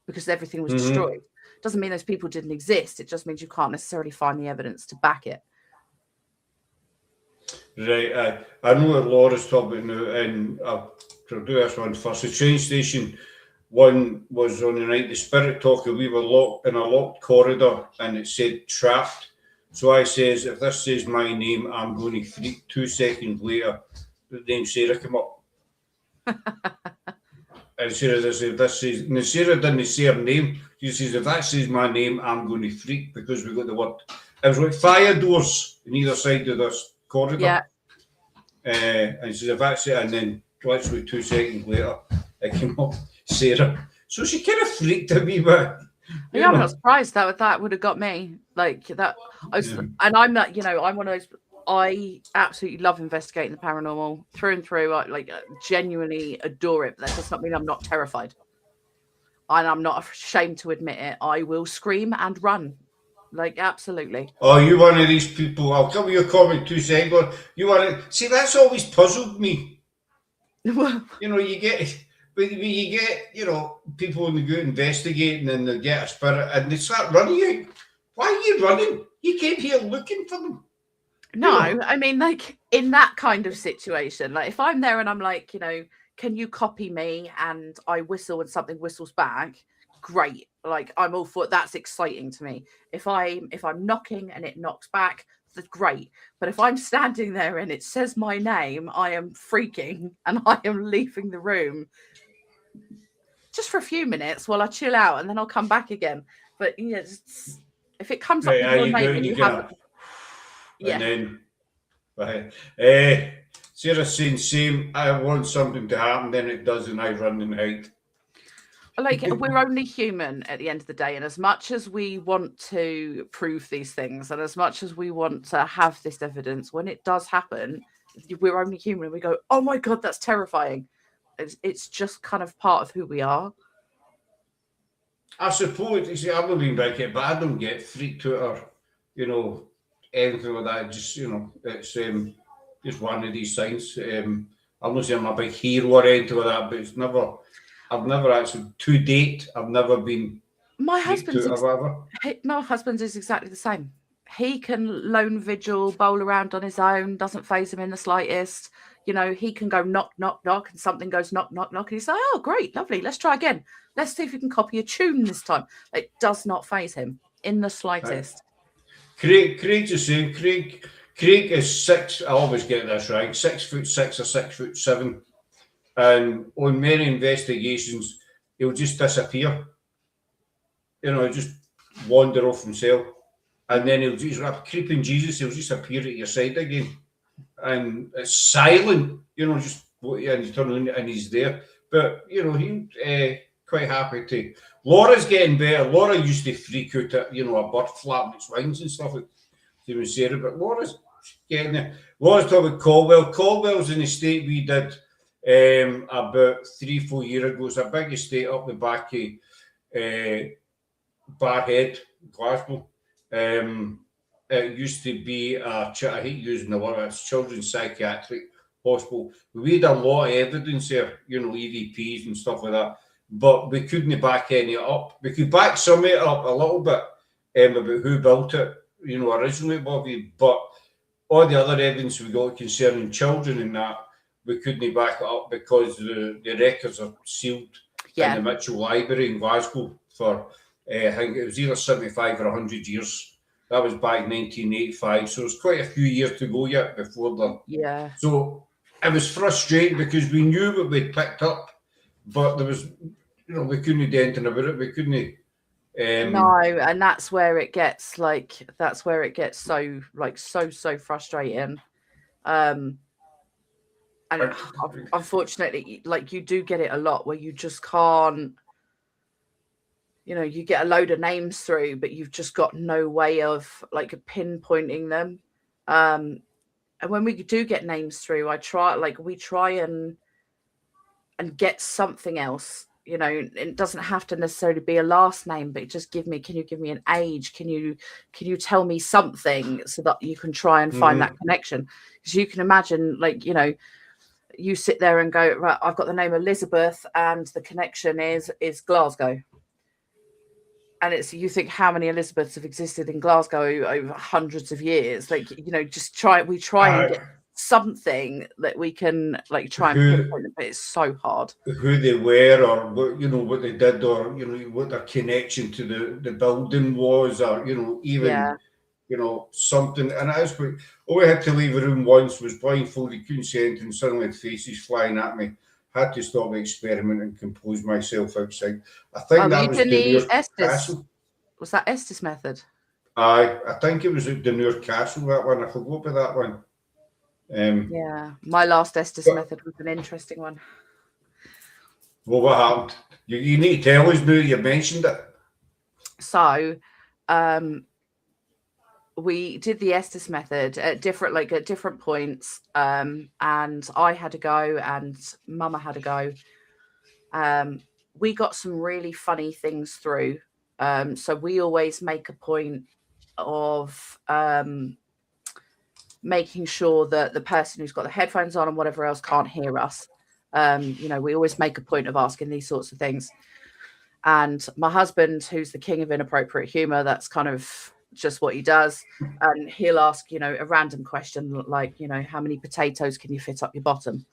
because everything was destroyed. Doesn't mean those people didn't exist. It just means you can't necessarily find the evidence to back it. Right, I know what Laura's talking about now, and I'll do this one first. The train station one was on the night the Spirit talker. We were locked in a locked corridor, and it said trapped. So I says, if this says my name, I'm going to freak. 2 seconds later, the name Sarah came up. And Sarah said, this says, and Sarah didn't say her name. She says, if that says my name, I'm going to freak because we got the word. It was like fire doors on either side of this corridor. Yeah. And she said, if that's it, and then literally 2 seconds later, it came up, Sarah. So she kind of freaked a wee bit. Yeah, I'm not surprised that would have got me like that. And I'm not, I'm one of those. I absolutely love investigating the paranormal through and through. I genuinely adore it. But that does not mean I'm not terrified, and I'm not ashamed to admit it. I will scream and run, like absolutely. Oh, you one of these people? I'll cover your comment 2 seconds. You want to see? That's always puzzled me. You get. But you get, people when they go investigating and they get a spirit and they start running out. Why are you running? You came here looking for them. No, I mean, like in that kind of situation, like if I'm there and I'm like, can you copy me? And I whistle and something whistles back, great. Like I'm all for it. That's exciting to me. If I'm knocking and it knocks back, that's great. But if I'm standing there and it says my name, I am freaking and I am leaving the room just for a few minutes while I chill out, and then I'll come back again. But if it comes up with your name and you have, and then Sarah's saying same. I want something to happen, then it does, and I run and hide. Like we're only human at the end of the day, and as much as we want to prove these things, and as much as we want to have this evidence, when it does happen, we're only human, and we go, "Oh my god, that's terrifying." It's just kind of part of who we are. I suppose, I've not been back yet, but I don't get freaked out or, anything like that. Just, it's just one of these things. I'm not saying I'm a big hero or anything like that, but I've never actually, to date, I've never been my husband's or whatever. My husband is exactly the same. He can lone vigil, bowl around on his own, doesn't faze him in the slightest. He can go knock, knock, knock, and something goes knock, knock, knock. And he's like, oh, great, lovely. Let's try again. Let's see if we can copy a tune this time. It does not faze him in the slightest. Craig's the same. Craig is 6, I always get this right, 6'6" or 6'7". And on many investigations, he'll just disappear. He'll just wander off himself. And then he's like creeping Jesus, he'll just appear at your side again. And it's silent, just and you turn on and he's there. But he's quite happy to. Laura's getting better. Laura used to freak out at a bird flapping its wings and stuff like Sarah, but Laura's getting there. Laura's talking about Caldwell. Caldwell's in the estate we did about 3-4 years ago. It's a big estate up the back of Barhead, Glasgow. It used to be I hate using the word, it's children's psychiatric hospital. We had a lot of evidence there, EVPs and stuff like that. but we couldn't back any up. We could back some of it up a little bit about who built it, originally, Bobby, but all the other evidence we got concerning children and that, we couldn't back it up because the records are sealed in the Mitchell Library in Glasgow for, I think it was either 75 or 100 years. That was back in 1985, so it's quite a few years to go yet before the... Yeah. So it was frustrating because we knew what we'd picked up, but there was, we couldn't do anything about it. We couldn't... no, and that's where it gets so frustrating. And unfortunately, like, you do get it a lot where you just can't, you get a load of names through, but you've just got no way of like pinpointing them. And when we do get names through, we try and get something else. It doesn't have to necessarily be a last name, but just can you give me an age? Can you tell me something so that you can try and find that connection? Because you can imagine, like, you sit there and go, right, I've got the name Elizabeth and the connection is Glasgow. And you think how many Elizabeths have existed in Glasgow over hundreds of years? Like, we try and get something that we can try and pinpoint it, but it's so hard. Who they were, or what they did, or what their connection to the building was, or even something. And I was all I had to leave the room once was blindfolded, couldn't see anything, suddenly had faces flying at me. Had to stop the experiment and compose myself outside. I think that was the Castle. Was that Estes method? Aye, I think it was at the Nure Castle, that one. I forgot about that one. Yeah, my last Estes method was an interesting one. Well, what happened? You need to tell us now. You mentioned it. So, we did the Estes method at different points, and I had a go, and Mama had a go. We got some really funny things through. So we always make a point of making sure that the person who's got the headphones on and whatever else can't hear us. We always make a point of asking these sorts of things. And my husband, who's the king of inappropriate humor, that's kind of just what he does. And he'll ask, a random question like, how many potatoes can you fit up your bottom?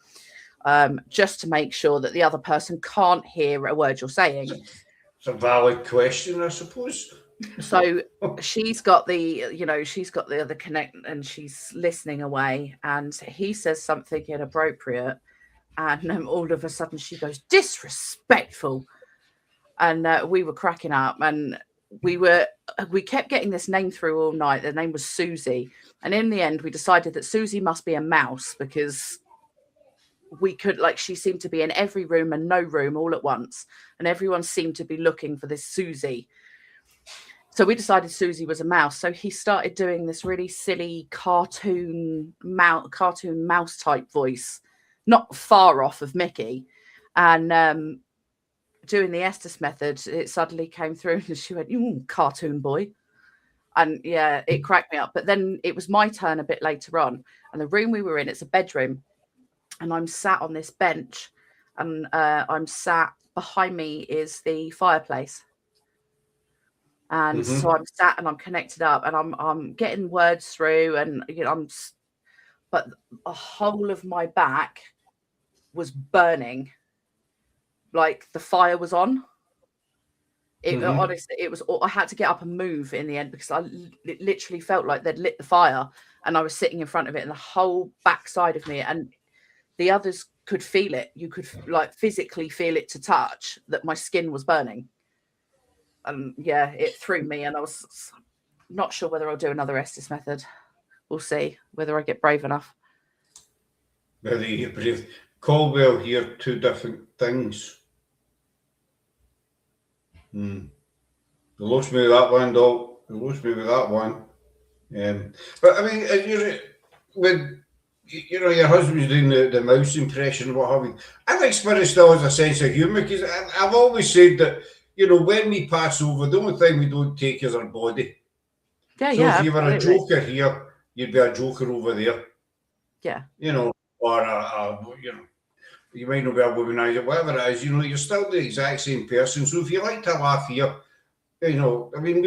Just to make sure that the other person can't hear a word you're saying. It's a valid question, I suppose. So she's got the other connect, and she's listening away, and he says something inappropriate, and all of a sudden she goes, disrespectful. And we were cracking up, and we kept getting this name through all night. The name was Susie, and in the end we decided that Susie must be a mouse, because she seemed to be in every room and no room all at once, and everyone seemed to be looking for this Susie. So we decided Susie was a mouse. So he started doing this really silly cartoon mouse type voice, not far off of Mickey. And doing the Estes method, it suddenly came through, and she went, "You cartoon boy." And yeah, it cracked me up. But then it was my turn a bit later on. And the room we were in, it's a bedroom. And I'm sat on this bench, and I'm sat behind me is the fireplace. And so I'm sat and I'm connected up, and I'm getting words through, and but the whole of my back was burning, like the fire was on. Honestly, it was. I had to get up and move in the end, because it literally felt like they'd lit the fire, and I was sitting in front of it, and the whole backside of me, and the others could feel it. You could physically feel it to touch that my skin was burning. And yeah, it threw me, and I was not sure whether I'll do another Estes method. We'll see whether I get brave enough. Whether you get brave. Caldwell here, two different things. You lost me with that one, Doc. You lost me with that one. But I mean, when your husband's doing the mouse impression, what have you, I think Spirit still has a sense of humour, because I've always said that, when we pass over, the only thing we don't take is our body. Yeah, so if you were a joker here, you'd be a joker over there. Yeah. Or you might not be a womanizer, whatever it is, you're still the exact same person. So if you like to laugh here, I mean,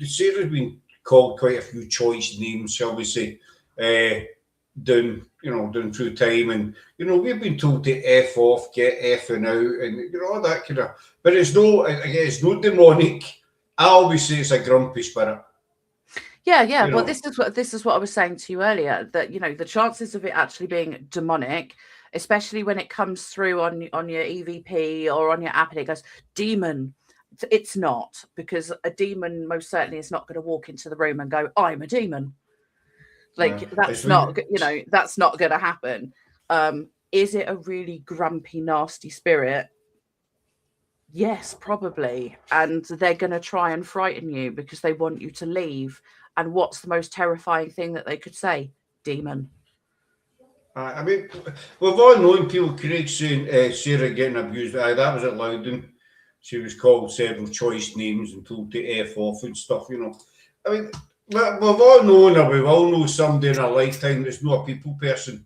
Sarah's been called quite a few choice names, shall we say, down through time, and we've been told to F off, get effing out, and all that kind of. But it's no demonic. I always say it's a grumpy spirit. Yeah. Well, this is what I was saying to you earlier, that the chances of it actually being demonic, especially when it comes through on your EVP or on your app and it goes demon. It's not, because a demon most certainly is not going to walk into the room and go, I'm a demon. That's not going to happen. Is it a really grumpy, nasty spirit? Yes, probably. And they're going to try and frighten you because they want you to leave. And what's the most terrifying thing that they could say? Demon. I mean, we've all known people, Craig, saying Sarah getting abused. That was at Loudon. She was called several choice names and told to F off and stuff, I mean, we've all known, or we all know somebody in our lifetime that's not a people person.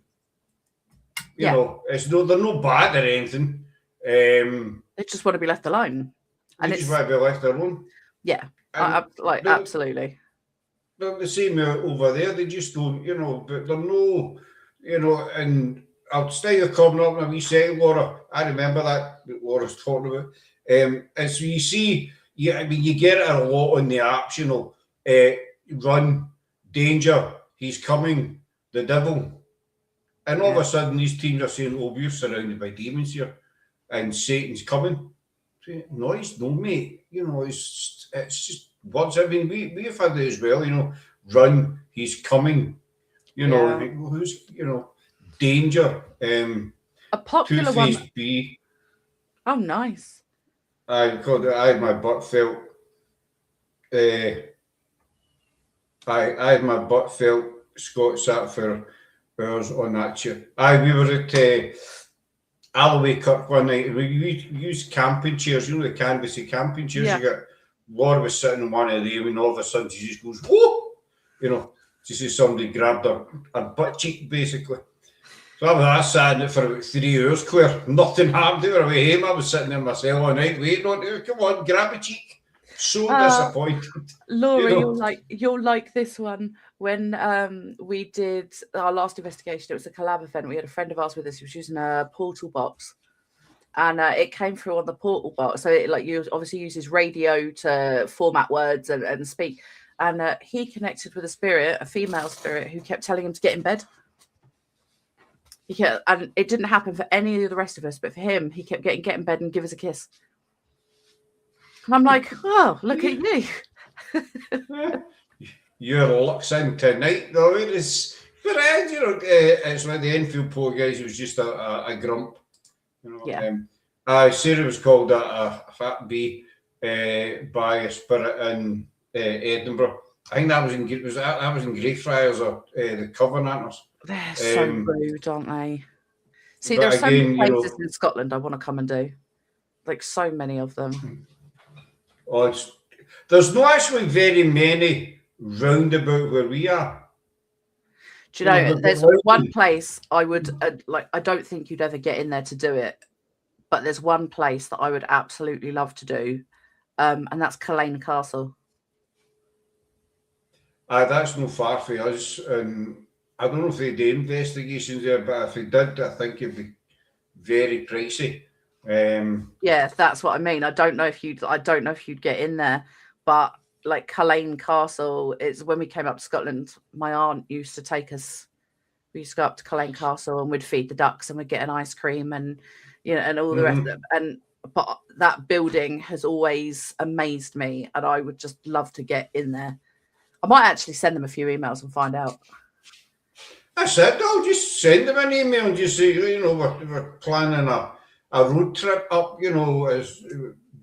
They're not bad or anything. They just want to be left alone. And they just want to be left alone. Yeah, absolutely. They're the same over there. They just don't, but they're no, and I'll still coming up in a wee second, Laura. I remember that Laura's talking about. And so you see, you get it a lot on the apps, run, danger, he's coming, the devil. And all of a sudden, these teams are saying, oh, we're surrounded by demons here, and Satan's coming. No, he's no, mate. It's just words. I mean, we've had it as well, run, he's coming. Who's, danger. A popular one. B. Oh, nice. I had my butt felt. I had my butt felt. Scott sat for hours on that chair. We were at Alloway Kirk one night, and we used camping chairs. The canvassy camping chairs. Yeah. You got Laura was sitting in one of them, and all of a sudden she just goes, whoa! Just as somebody grabbed her butt cheek, basically. So I sat in it for about 3 hours, Claire. Nothing happened to her away home. I was sitting there myself all night waiting on her. Come on, grab a cheek. So disappointed. Laura, you'll like this one. When we did our last investigation, it was a collab event. We had a friend of ours with us who was using a portal box, and it came through on the portal box. So it you obviously uses radio to format words and speak. And he connected with a female spirit, who kept telling him to get in bed. And it didn't happen for any of the rest of us, but for him, he kept get in bed and give us a kiss. And I'm like, oh, look at you. Your luck's in tonight, though. It's like the Enfield poor guys. It was just a grump. Sarah was called a fat bee by a spirit in Edinburgh. I think that was in Greyfriars or the Covenanters. They're so rude, aren't they? See, there's so many places in Scotland I want to come and do. Like, so many of them. Oh, there's not actually very many roundabout where we are. Do you know, there's one place I would, I don't think you'd ever get in there to do it, but there's one place that I would absolutely love to do, and that's Culzean Castle. That's no far for us, and I don't know if they do investigations there, but if they did, I think it'd be very pricey. Yeah, that's what I mean. I don't know if you'd get in there, but like Culzean Castle is, when we came up to Scotland, my aunt used to take us. We used to go up to Culzean Castle and we'd feed the ducks and we'd get an ice cream and and all the rest of it. But that building has always amazed me, and I would just love to get in there. I might actually send them a few emails and find out. That's it. I'll just send them an email and just say, we're planning a road trip up. Are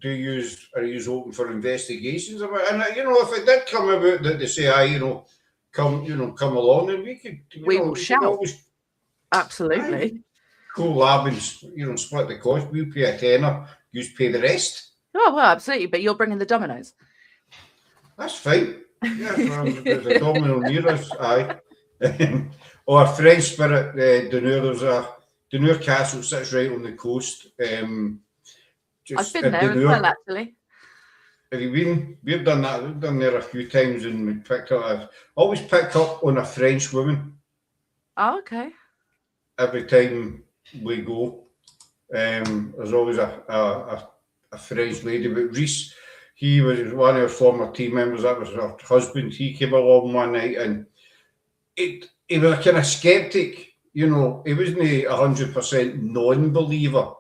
you open for investigations about? And if it did come about that they say, come along, and we could. We will shout. Absolutely. Collab and split the cost. We'll pay a tenner. You pay the rest. Oh well, absolutely. But you're bringing the dominoes. That's fine. Yeah, there's a domino near us. Aye. Or French spirit. There's a Dunure Castle sits right on the coast. I've been there as well, actually. Have you been? We've done that. We've done there a few times, and we picked up. Always pick up on a French woman. Oh, okay. Every time we go, there's always a French lady. But Reese, he was one of our former team members. That was her husband. He came along one night, and he was a kind of skeptic. You know, he wasn't 100% non-believer.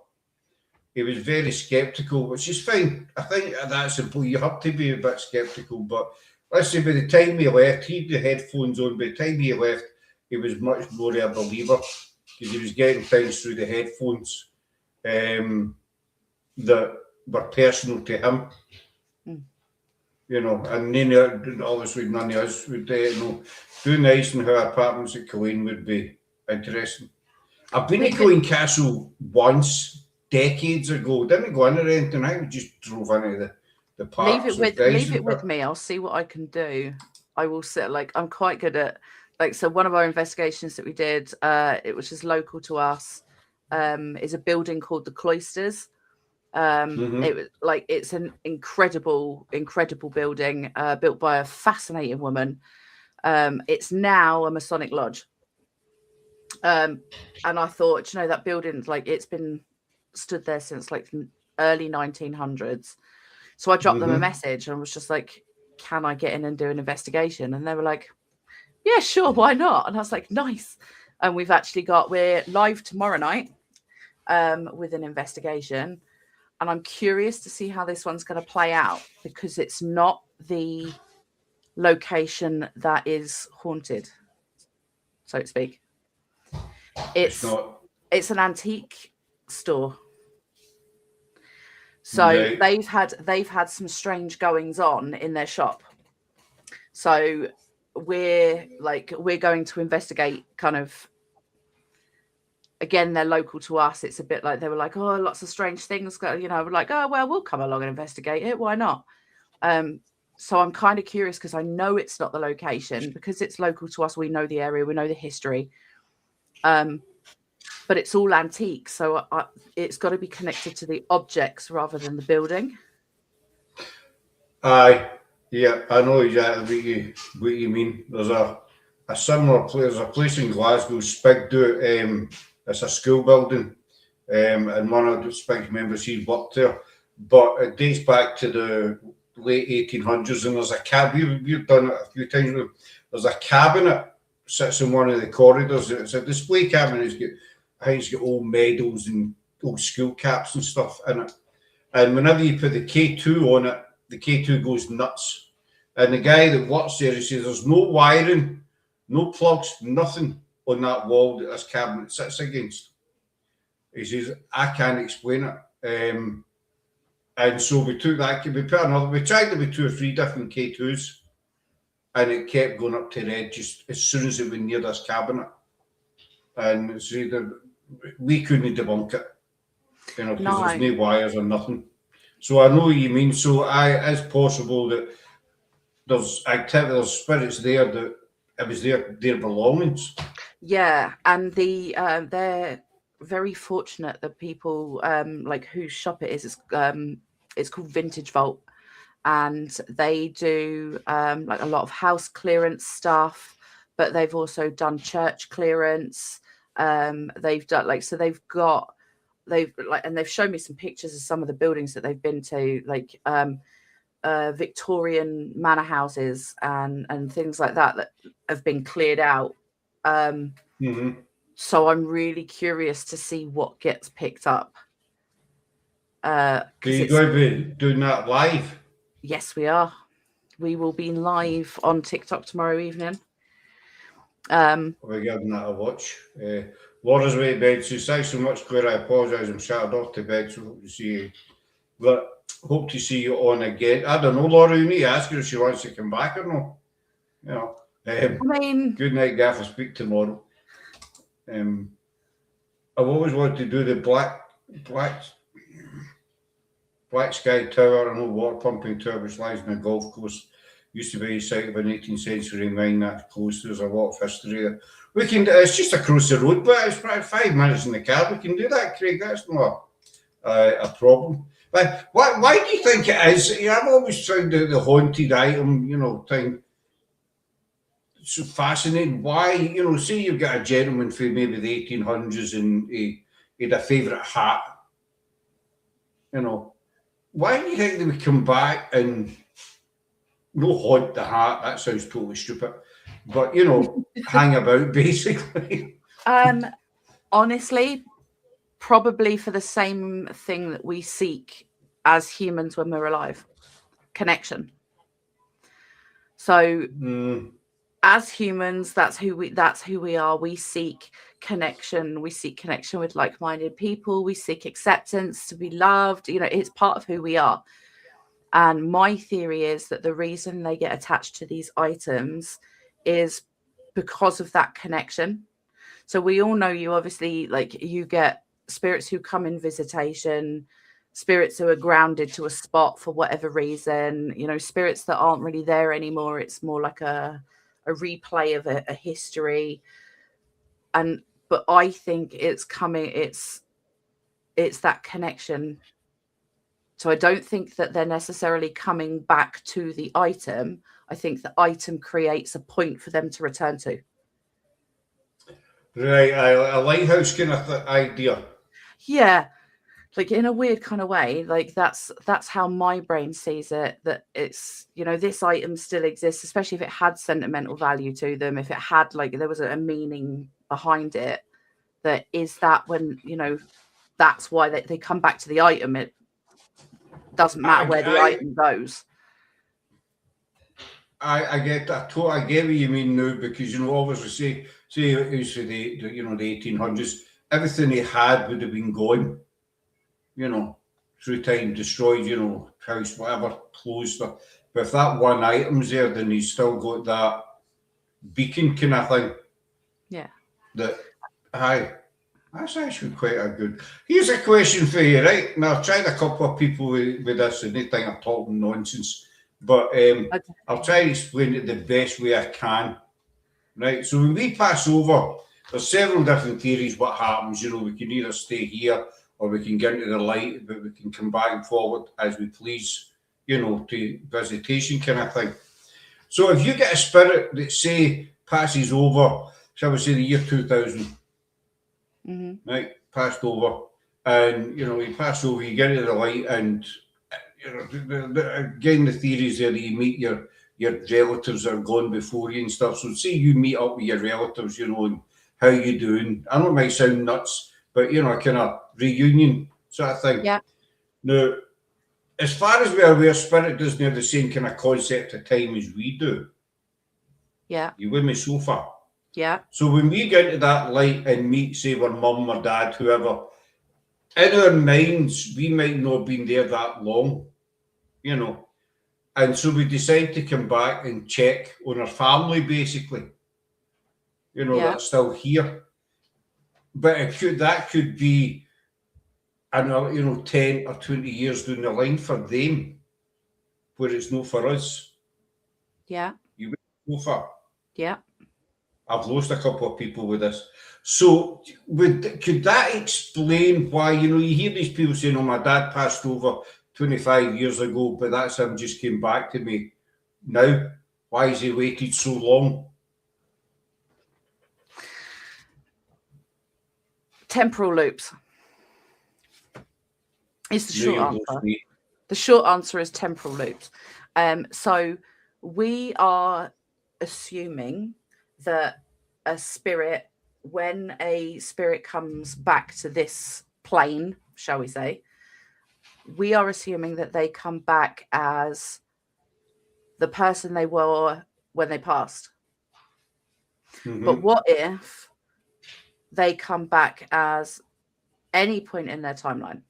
He was very sceptical, which is fine. I think that's important. You have to be a bit sceptical. But let's say by the time he left, he had the headphones on. By the time he left, he was much more a believer because he was getting things through the headphones that were personal to him. You know, and obviously none of us would know. Doing nice in her apartments at Killeen would be interesting. I've been to Killeen Castle once. Decades ago, didn't go in or anything. I just drove into the park. Leave it with me. I'll see what I can do. I will sit I'm quite good at so one of our investigations that we did, it was just local to us, is a building called the Cloisters. It was it's an incredible building, built by a fascinating woman. It's now a Masonic lodge. And I thought, that building, it's been stood there since early 1900s. So I dropped them a message and was just like, can I get in and do an investigation? And they were like, yeah, sure, why not? And I was like, nice. And we're live tomorrow night with an investigation. And I'm curious to see how this one's going to play out, because it's not the location that is haunted, so to speak. It's an antique store. So they've had some strange goings on in their shop. So we're going to investigate kind of, again, they're local to us. It's a bit like they were like, oh, lots of strange things. We're like, oh, well, we'll come along and investigate it. Why not? So I'm kind of curious because I know it's not the location, because it's local to us. We know the area, we know the history. But it's all antique, so it's got to be connected to the objects rather than the building. Aye, yeah, I know exactly what you mean. There's a similar place. There's a place in Glasgow, Spigdo. It's a school building, and one of the Spig members, he worked there, but it dates back to the late 1800s. And there's a cabinet. We've done it a few times. There's a cabinet sits in one of the corridors. It's a display cabinet. I think it's got old medals and old school caps and stuff in it. And whenever you put the K2 on it, the K2 goes nuts. And the guy that works there, he says, there's no wiring, no plugs, nothing on that wall that this cabinet sits against. He says, I can't explain it. And so we took that, we tried to be 2 or 3 different K2s, and it kept going up to red just as soon as it went near this cabinet. And so we couldn't debunk it, because there's no wires or nothing. So I know what you mean. So it's possible that there's activity, there's spirits there that it was their belongings. Yeah, and they're very fortunate that people whose shop it is. It's called Vintage Vault, and they do a lot of house clearance stuff, but they've also done church clearance. They've done and they've shown me some pictures of some of the buildings that they've been to, Victorian manor houses and things like that have been cleared out. So I'm really curious to see what gets picked up. Are you going to be doing that live? Yes, we are. We will be live on TikTok tomorrow evening. We're giving that a watch. Laura's way to bed. She says so much, Claire. I apologise. I'm shattered off to bed. So hope to see you. But hope to see you on again. I don't know, Laura. You need to ask her if she wants to come back or not. Good night, Gaff. I'll speak tomorrow. I've always wanted to do the Black Sky Tower, an old water pumping tower which lies in a golf course. Used to be the site of an 18th century mine that closed. There's a lot of history there. We can. It's just across the road, but it's probably 5 minutes in the car. We can do that, Craig. That's not a problem. But why do you think it is? I've always found the haunted item, thing so fascinating. Why, say you've got a gentleman from maybe the 1800s and he had a favourite hat. Why do you think they would come back and no haunt the hat? That sounds totally stupid. But hang about basically. Honestly, probably for the same thing that we seek as humans when we're alive: connection. So as humans, that's who we are. We seek connection. We seek connection with like-minded people. We seek acceptance, to be loved. It's part of who we are. And my theory is that the reason they get attached to these items is because of that connection. So we all know, you obviously, you get spirits who come in visitation, spirits who are grounded to a spot for whatever reason, spirits that aren't really there anymore. It's more like a replay of a history. But I think it's that connection. So I don't think that they're necessarily coming back to the item. I think the item creates a point for them to return to. Right, a lighthouse kind of idea. Yeah, in a weird kind of way. That's how my brain sees it. That it's this item still exists, especially if it had sentimental value to them. If it had there was a meaning behind it. That is that when that's why they come back to the item. It doesn't matter where the item goes. I get that. I get what you mean now, because obviously say it was for the 1800s, everything he had would have been gone, through time, destroyed, house, whatever, closed. But if that one item's there, then he's still got that beacon kind of thing. Yeah. That's actually quite a good. Here's a question for you, right? Now, I've tried a couple of people with this, and they think I'm talking nonsense. But I'll try to explain it the best way I can. Right. So when we pass over, there's several different theories what happens. We can either stay here or we can get into the light, but we can come back and forward as we please, to visitation kind of thing. So if you get a spirit that, say, passes over, shall we say the year 2000, right, passed over, and, you pass over, you get into the light, and again, the theories there that you meet your relatives that are gone before you and stuff. So say you meet up with your relatives, and how you doing. I know it might sound nuts, but a kind of reunion sort of thing. Yeah. Now, as far as we're aware, spirit doesn't have the same kind of concept of time as we do. Yeah. You with me so far? Yeah. So when we get into that light and meet, say, our mum or dad, whoever, in our minds, we might not have been there that long. And so we decide to come back and check on our family, basically, that's still here. But that could be another, 10 or 20 years down the line for them, where it's not for us. Yeah. You went so far. Yeah. I've lost a couple of people with this. So could that explain why, you hear these people saying, oh, my dad passed over 25 years ago, but that's him just came back to me now. Why has he waited so long? Temporal loops. It's the short answer. Me. The short answer is temporal loops. So we are assuming that a spirit, when a spirit comes back to this plane, shall we say, we are assuming that they come back as the person they were when they passed. But what if they come back as any point in their timeline?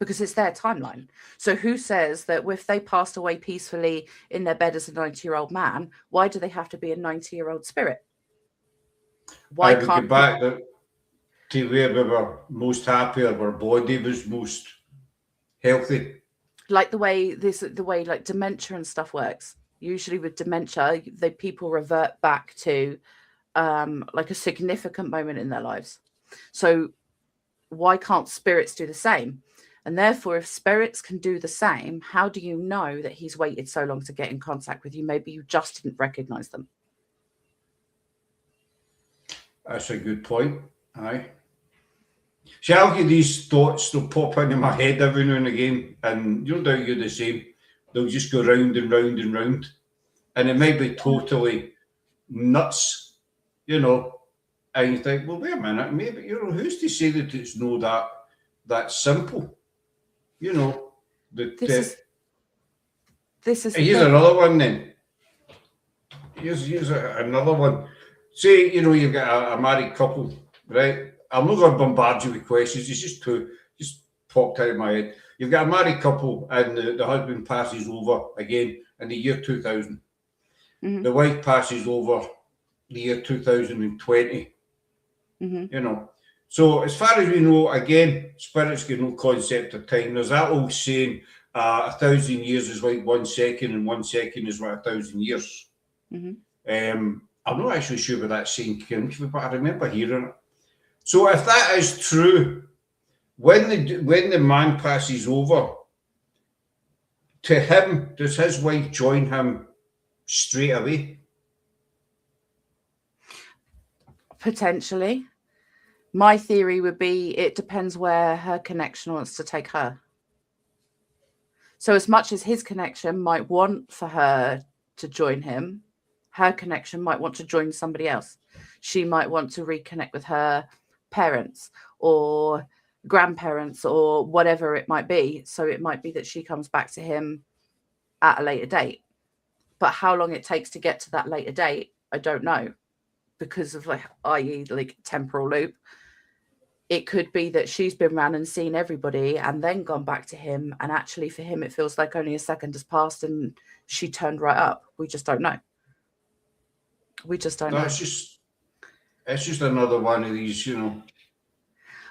Because it's their timeline. So who says that if they passed away peacefully in their bed as a 90-year-old man, why do they have to be a 90-year-old spirit? Why can't we get back to where we were most happy, or our body was most healthy? Like the way dementia and stuff works. Usually with dementia, people revert back to like a significant moment in their lives. So why can't spirits do the same? And therefore, if spirits can do the same, how do you know that he's waited so long to get in contact with you? Maybe you just didn't recognize them. That's a good point. Aye. See, I'll get these thoughts, they'll pop into my head every now and again, and no doubt you're the same. They'll just go round and round and round. And it might be totally nuts, you know. And you think, well, wait a minute, maybe, you know, who's to say that it's no that simple? You know, This is the here's thing. another one then. Here's another one. Say, you know, you've got a married couple, right? I'm not going to bombard you with questions. It's just two, just popped out of my head. You've got a married couple and the husband passes over again in the year 2000. Mhm. The wife passes over the year 2020. Mhm. You know. So as far as we know, again, spirits get no concept of time. There's that old saying, 1,000 years is like 1 second and 1 second is like 1,000 years. Mhm. I'm not actually sure where that saying came from, but I remember hearing it. So if that is true, when the man passes over, to him, does his wife join him straight away? Potentially. My theory would be it depends where her connection wants to take her. So as much as his connection might want for her to join him, her connection might want to join somebody else. She might want to reconnect with her parents or grandparents or whatever it might be. So it might be that she comes back to him at a later date. But how long it takes to get to that later date, I don't know, because of i.e. like temporal loop. It could be that she's been around and seen everybody and then gone back to him. And actually for him, it feels like only a second has passed and she turned right up. We just don't know. We just don't know. It's just another one of these, you know.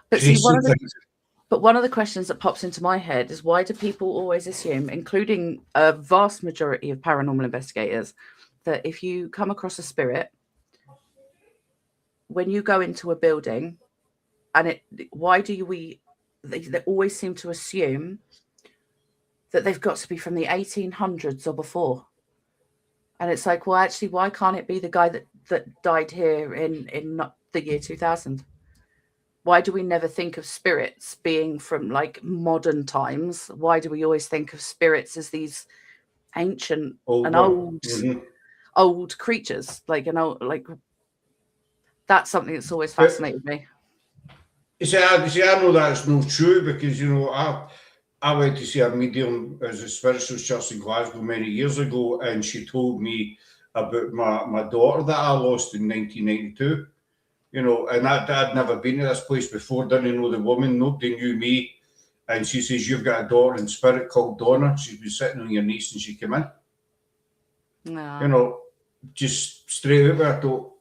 But see, one of the questions that pops into my head is why do people always assume, including a vast majority of paranormal investigators, that if you come across a spirit, when you go into a building, and they always seem to assume that they've got to be from the 1800s or before. And it's like, well, actually, why can't it be the guy that died here in not the year 2000? Why do we never think of spirits being from like modern times? Why do we always think of spirits as these ancient and old creatures? Like that's something that's always fascinated me. You see, I know that's not true because, you know, I went to see a medium as a spiritual church in Glasgow many years ago, and she told me about my daughter that I lost in 1992. You know, and I'd never been to this place before, didn't know the woman, nobody knew me. And she says, you've got a daughter in spirit called Donna. She's been sitting on your knee since she came in. No. You know, just straight out, I thought,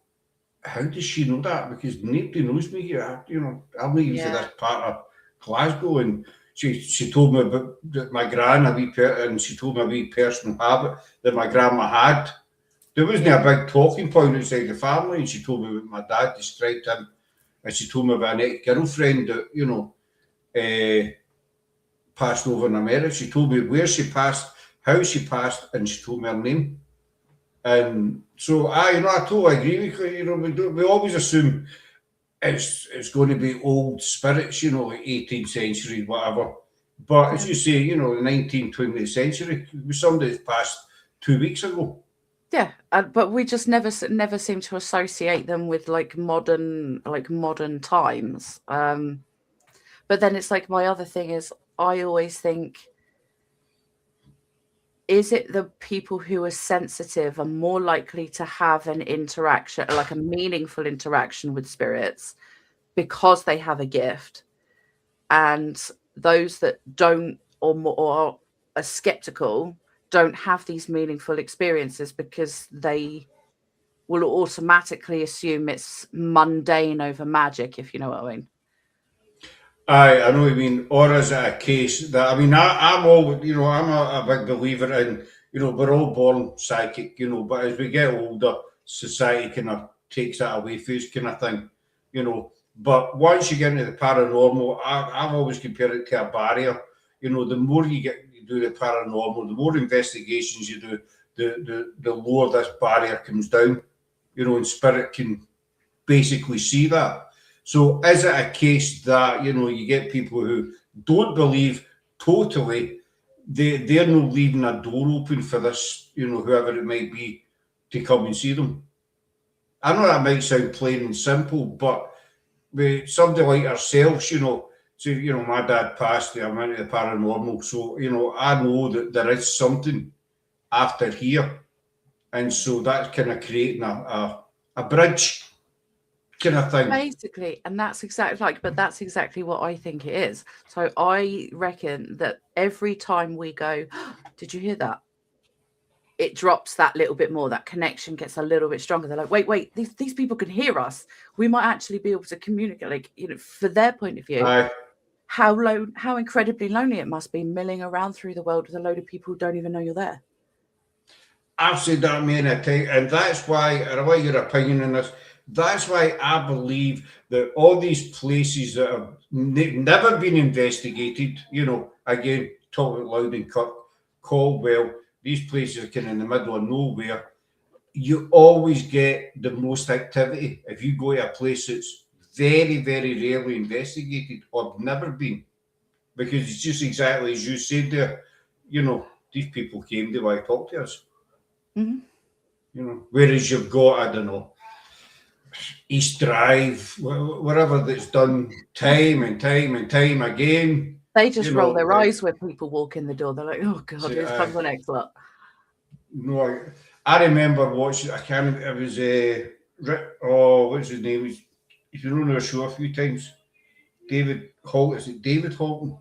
how does she know that? Because nobody knows me here. You know, I'm not even to this part of Glasgow. And she told me about my gran, and she told me a wee personal habit that my grandma had. There wasn't a big talking point outside the family, and she told me about my dad, described him, and she told me about an ex-girlfriend that, you know, passed over in America. She told me where she passed, how she passed, and she told me her name. And so, I totally agree with you. You know, we always assume it's going to be old spirits, you know, like 18th century, whatever. But as you say, you know, the 19th, 20th century, somebody that passed 2 weeks ago. Yeah, but we just never seem to associate them with like modern times. But then it's like my other thing is I always think, is it the people who are sensitive are more likely to have an interaction, like a meaningful interaction with spirits, because they have a gift, and those that don't or are skeptical don't have these meaningful experiences because they will automatically assume it's mundane over magic, if you know what I mean. I know what you mean. Or is it a case that, I mean, I'm all, you know, I'm a big believer in, you know, we're all born psychic, you know, but as we get older, society kind of takes that away from us kind of thing, you know. But once you get into the paranormal, I've always compared it to a barrier. You know, the more you do the paranormal, the more investigations you do, the lower this barrier comes down. You know, and spirit can basically see that. So is it a case that, you know, you get people who don't believe totally, they're not leaving a door open for this, you know, whoever it might be, to come and see them? I know that might sound plain and simple, but with somebody like ourselves, you know, so, you know, my dad passed, I'm into the paranormal, so, you know, I know that there is something after here. And so that's kind of creating a bridge kind of thing. Basically, and that's exactly what I think it is. So I reckon that every time we go, did you hear that? It drops that little bit more. That connection gets a little bit stronger. They're like, wait, these people can hear us. We might actually be able to communicate. Like, you know, for their point of view, how incredibly lonely it must be milling around through the world with a load of people who don't even know you're there. I've said that many times, and that's why, and I want your opinion on this. That's why I believe that all these places that have never been investigated, you know, again, talking about Loud and Caldwell, these places are kind of in the middle of nowhere. You always get the most activity if you go to a place that's very, very rarely investigated or never been, because it's just exactly as you said there. You know, these people came to want to talk to us. Mm-hmm. You know, whereas you've got, I don't know, East Drive, whatever, that's done time and time and time again. They just roll their eyes when people walk in the door. They're like, oh God, here comes the next lot. No, I remember watching, I can't remember, it was, what's his name? He's been on our show a few times. David Holt, is it David Holton?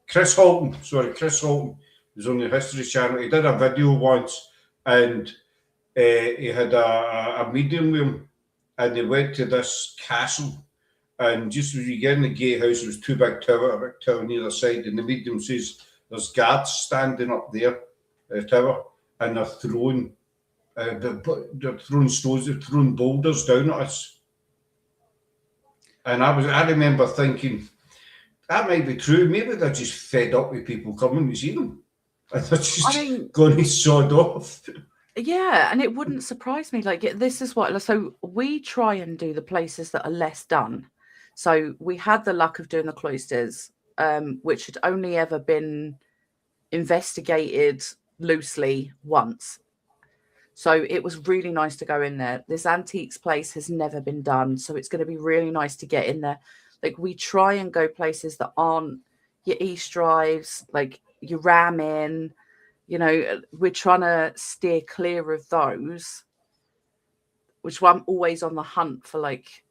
Chris Holton. He was on the History Channel. He did a video once, and he had a medium with him, and they went to this castle, and just as you get in the gatehouse, there was two big tower on either side, and the medium says there's guards standing up there, the tower, and they're throwing stones, they're throwing boulders down at us. And I remember thinking, that might be true. Maybe they're just fed up with people coming to see them. And they're just going to sod off. Yeah, and it wouldn't surprise me. Like, this is what, so we try and do the places that are less done. So we had the luck of doing the cloisters, which had only ever been investigated loosely once. So it was really nice to go in there. This antiques place has never been done, so it's going to be really nice to get in there. Like, we try and go places that aren't your East Drives, like your Ram Inn. You know, we're trying to steer clear of those, which I'm always on the hunt for, like,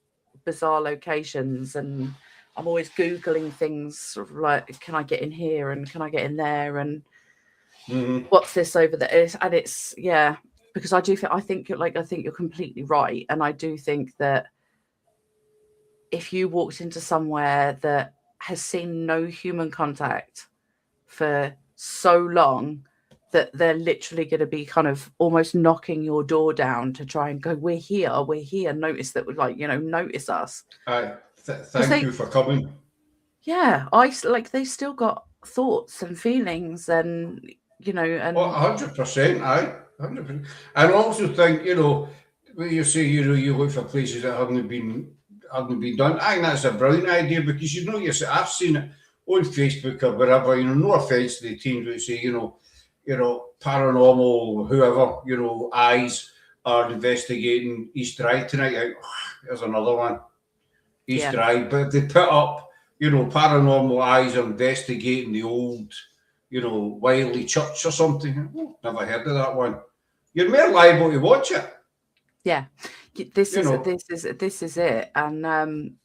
bizarre locations, and I'm always Googling things sort of like, can I get in here and can I get in there, and what's this over there? And it's, yeah, because I think you're completely right. And I do think that if you walked into somewhere that has seen no human contact for so long, that they're literally going to be kind of almost knocking your door down to try and go, we're here, notice that, like, you know, notice us. Thank you for coming. Yeah, they still got thoughts and feelings, and, you know, and 100%, 100%. And I also think, you know, when you say, you know, you look for places that haven't been done, I think that's a brilliant idea, because, you know, I've seen it on Facebook or wherever, you know, no offence to the teams that say, you know, paranormal, whoever, you know, eyes are investigating East Drive tonight. There's another one, East Drive. But they put up, you know, paranormal eyes are investigating the old, you know, Wiley Church or something. Never heard of that one. You're more liable to watch it. Yeah, this is it. And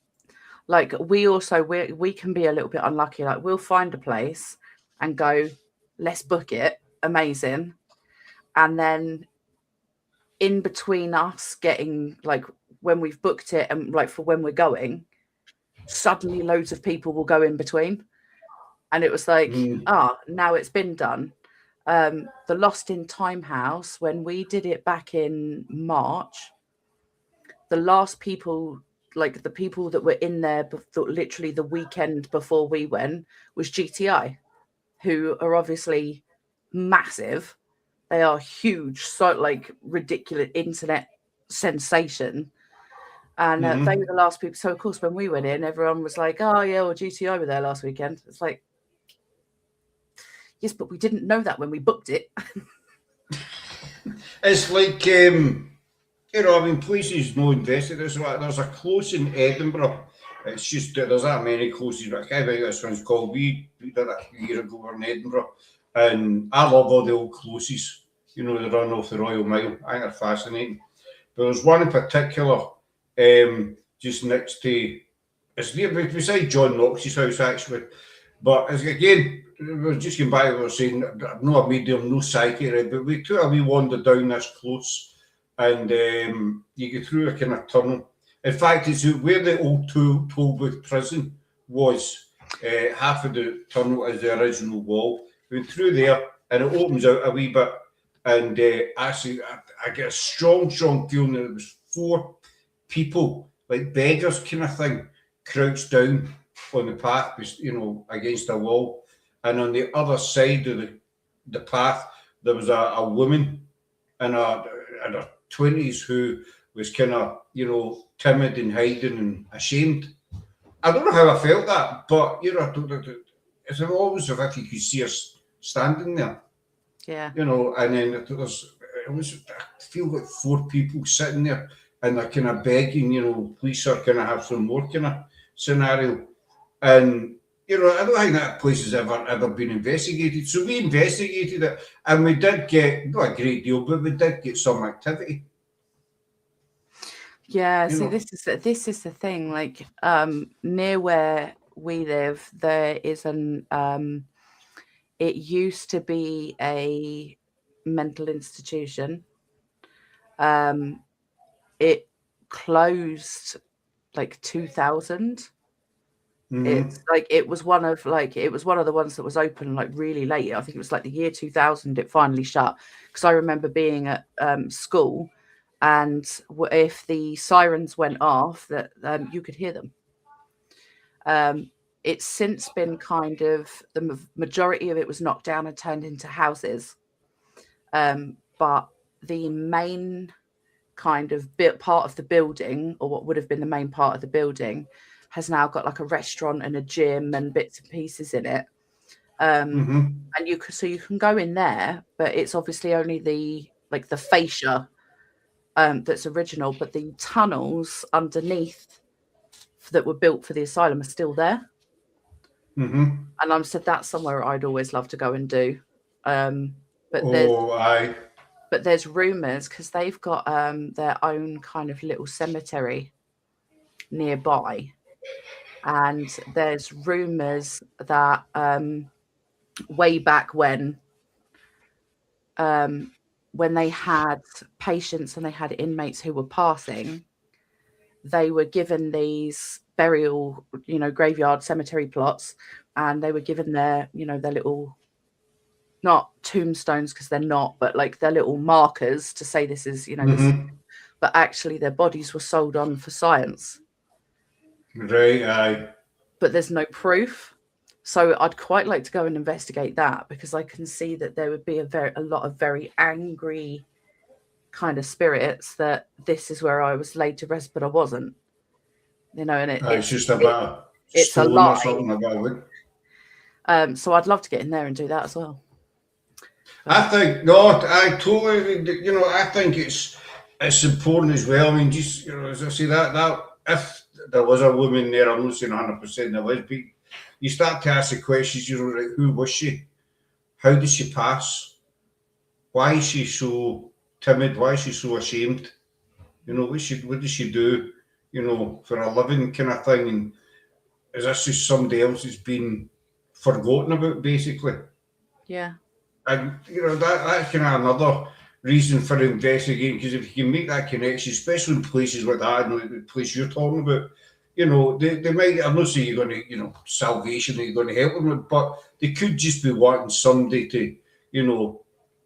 like, we can be a little bit unlucky. Like, we'll find a place and go, let's book it. Amazing. And then in between us getting, like, when we've booked it and, like, for when we're going, suddenly loads of people will go in between. And it was like, now it's been done. The Lost in Time house, when we did it back in March, the last people, like the people that were in there literally the weekend before we went, was GTI, who are obviously massive. They are huge, so like ridiculous internet sensation. And they were the last people. So of course, when we went in, everyone was like, "Oh yeah, well GTI were there last weekend." It's like, yes, but we didn't know that when we booked it. It's like, you know, I mean, places no invested. There's a close in Edinburgh. It's just that there's that many closes, but I can't think this one's called. We did it a few years ago in Edinburgh, and I love all the old closes. You know, they run off the Royal Mile. I think they're fascinating. But there's one in particular, just next to, it's near beside John Knox's house actually. But as again, we're just getting back to what we were saying, I'm not a medium, no psychic, but we took a wee wander down this close, and you get through a kind of tunnel. In fact, it's where the old toll booth prison was. Half of the tunnel is the original wall. We went through there, and it opens out a wee bit. And actually, I get a strong feeling that there was 4 people, like beggars kind of thing, crouched down on the path, you know, against a wall. And on the other side of the path, there was a woman in her 20s who was kind of, you know, timid and hiding and ashamed. I don't know how I felt that, but, you know, it's always as if you could see her standing there. Yeah. You know, and then I feel like 4 people sitting there and they're kind of begging, you know, police are kind of have some more kind of scenario. And, you know, I don't think that place has ever been investigated. So we investigated it, and we did get, not a great deal, but we did get some activity. Yeah, see, this is the thing. Like, near where we live, there is it used to be a mental institution. It closed like 2000. It's like it was one of the ones that was open like really late. I think it was like the year 2000 it finally shut, because I remember being at school, and if the sirens went off, that you could hear them. It's since been kind of, the majority of it was knocked down and turned into houses, but the main kind of part of the building, or what would have been the main part of the building, has now got like a restaurant and a gym and bits and pieces in it. And you can go in there, but it's obviously only the fascia that's original, but the tunnels underneath that were built for the asylum are still there. And I said that's somewhere I'd always love to go and do. But there's rumours, because they've got their own kind of little cemetery nearby, and there's rumours that way back when they had patients and they had inmates who were passing, they were given these burial, you know, graveyard cemetery plots, and they were given their, you know, their little, not tombstones because they're not, but like their little markers to say this is, you know, this, but actually their bodies were sold on for science. Right, aye. But there's no proof. So I'd quite like to go and investigate that, because I can see that there would be a lot of very angry kind of spirits that this is where I was laid to rest, but I wasn't. You know, and it's just about it's a lie. Or something about it. So I'd love to get in there and do that as well. I think not. I totally, you know, I think it's important as well. I mean, just, you know, as I say, that if there was a woman there, I'm not saying 100% there was, but you start to ask the questions, you know, like, who was she? How did she pass? Why is she so timid? Why is she so ashamed? You know, what does she do, you know, for a living kind of thing? And is this just somebody else that's been forgotten about, basically? Yeah. And, you know, that's kind of another reason for investigating, because if you can make that connection, especially in places like that, you know, the place you're talking about, you know, they might, I'm not saying you're going to, you know, salvation, that you're going to help them, but they could just be wanting somebody to, you know,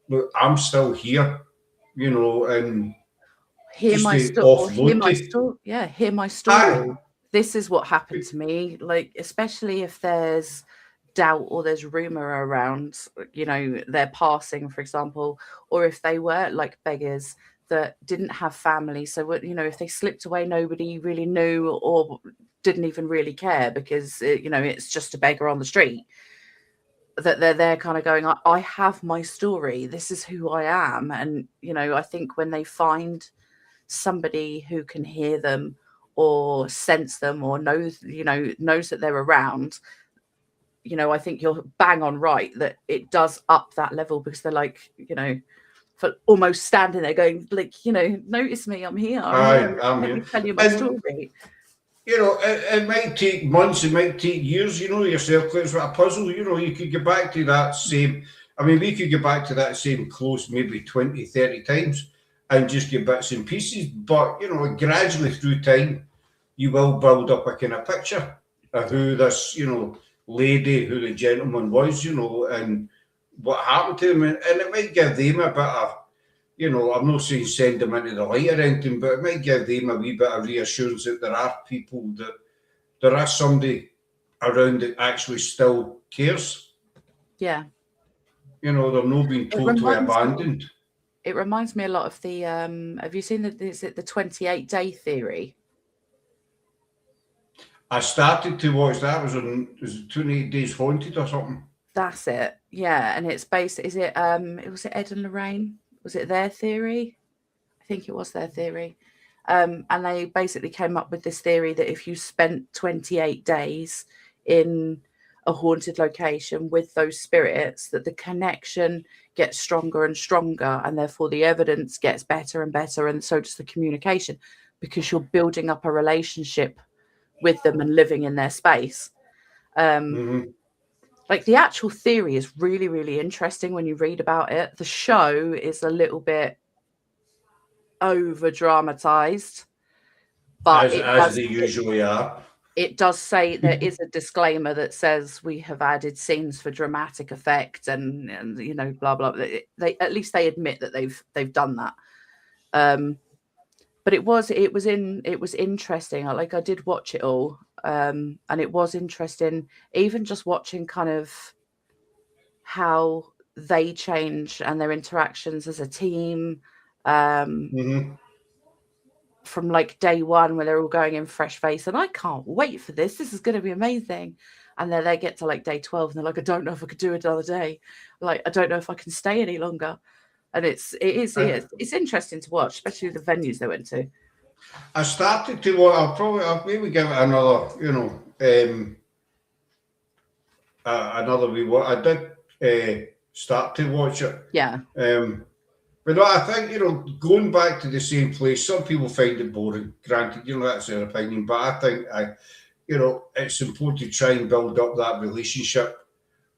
look, I'm still here, you know, and hear just my to story, or hear offload my it. story. Yeah, hear my story. This is what happened to me. Like, especially if there's doubt or there's rumor around, you know, their passing, for example, or if they were like beggars that didn't have family. So, you know, if they slipped away, nobody really knew or didn't even really care because, you know, it's just a beggar on the street. That they're there kind of going, I have my story. This is who I am. And, you know, I think when they find somebody who can hear them or sense them or knows that they're around, you know, I think you're bang on right that it does up that level because they're like, you know, for almost standing there going like, you know, notice me, I'm here. I'm Let here. me tell you my And, story. you know, it might take months, it might take years, you know, yourself, it's like a puzzle, you know, you could get back to that same, I mean, we could get back to that same close maybe 20, 30 times and just get bits and pieces, but, you know, gradually through time, you will build up a kind of picture of who this, you know, lady, who the gentleman was, you know, and what happened to him, and it might give them a bit of, you know, I'm not saying send them into the light or anything, but it might give them a wee bit of reassurance that there are people, that there is somebody around that actually still cares. Yeah. You know, they're not being totally abandoned. It reminds me a lot of the, have you seen is it the 28-day theory? I started to watch that, was it 28 Days Haunted or something? That's it. Yeah. And it's based, was it Ed and Lorraine? Was it their theory? I think it was their theory. And they basically came up with this theory that if you spent 28 days in a haunted location with those spirits, that the connection gets stronger and stronger, and therefore the evidence gets better and better, and so does the communication, because you're building up a relationship with them and living in their space. Like, the actual theory is really, really interesting when you read about it. The show is a little bit over dramatized, but as they usually are. It does say there is a disclaimer that says we have added scenes for dramatic effect and you know, blah blah. They at least they admit that they've done that. But it was interesting. I did watch it all, and it was interesting. Even just watching kind of how they change and their interactions as a team. From like day one, where they're all going in fresh face, and I can't wait for this. This is going to be amazing. And then they get to like day 12, and they're like, I don't know if I could do it another day. Like, I don't know if I can stay any longer. And it's interesting to watch, especially the venues they went to. I started to watch. I'll maybe give it another, you know, another wee watch. I did start to watch it. Yeah. But no, I think, you know, going back to the same place, some people find it boring. Granted, you know, that's their opinion. But I think, you know, it's important to try and build up that relationship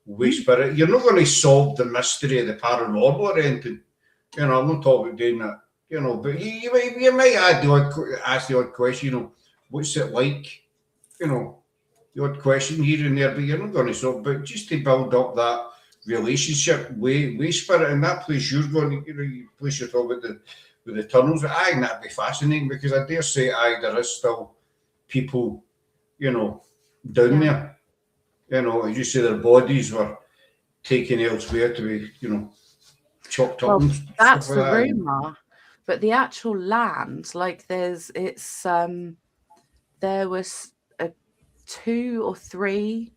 with spirit. You're not going to solve the mystery of the paranormal or anything. You know, I'm not talking about doing that. You know, but you might ask the odd question, you know, what's it like? You know, the odd question here and there, but you're not going to solve. But just to build up that relationship with spirit, and that place you're going to, you know, place you're talking about with the tunnels, I think that'd be fascinating, because I dare say, there is still people, you know, down there. You know, as you say, their bodies were taken elsewhere to be, you know, chopped up. Well, that's the like rumor, but the actual land, like there was 2 or 3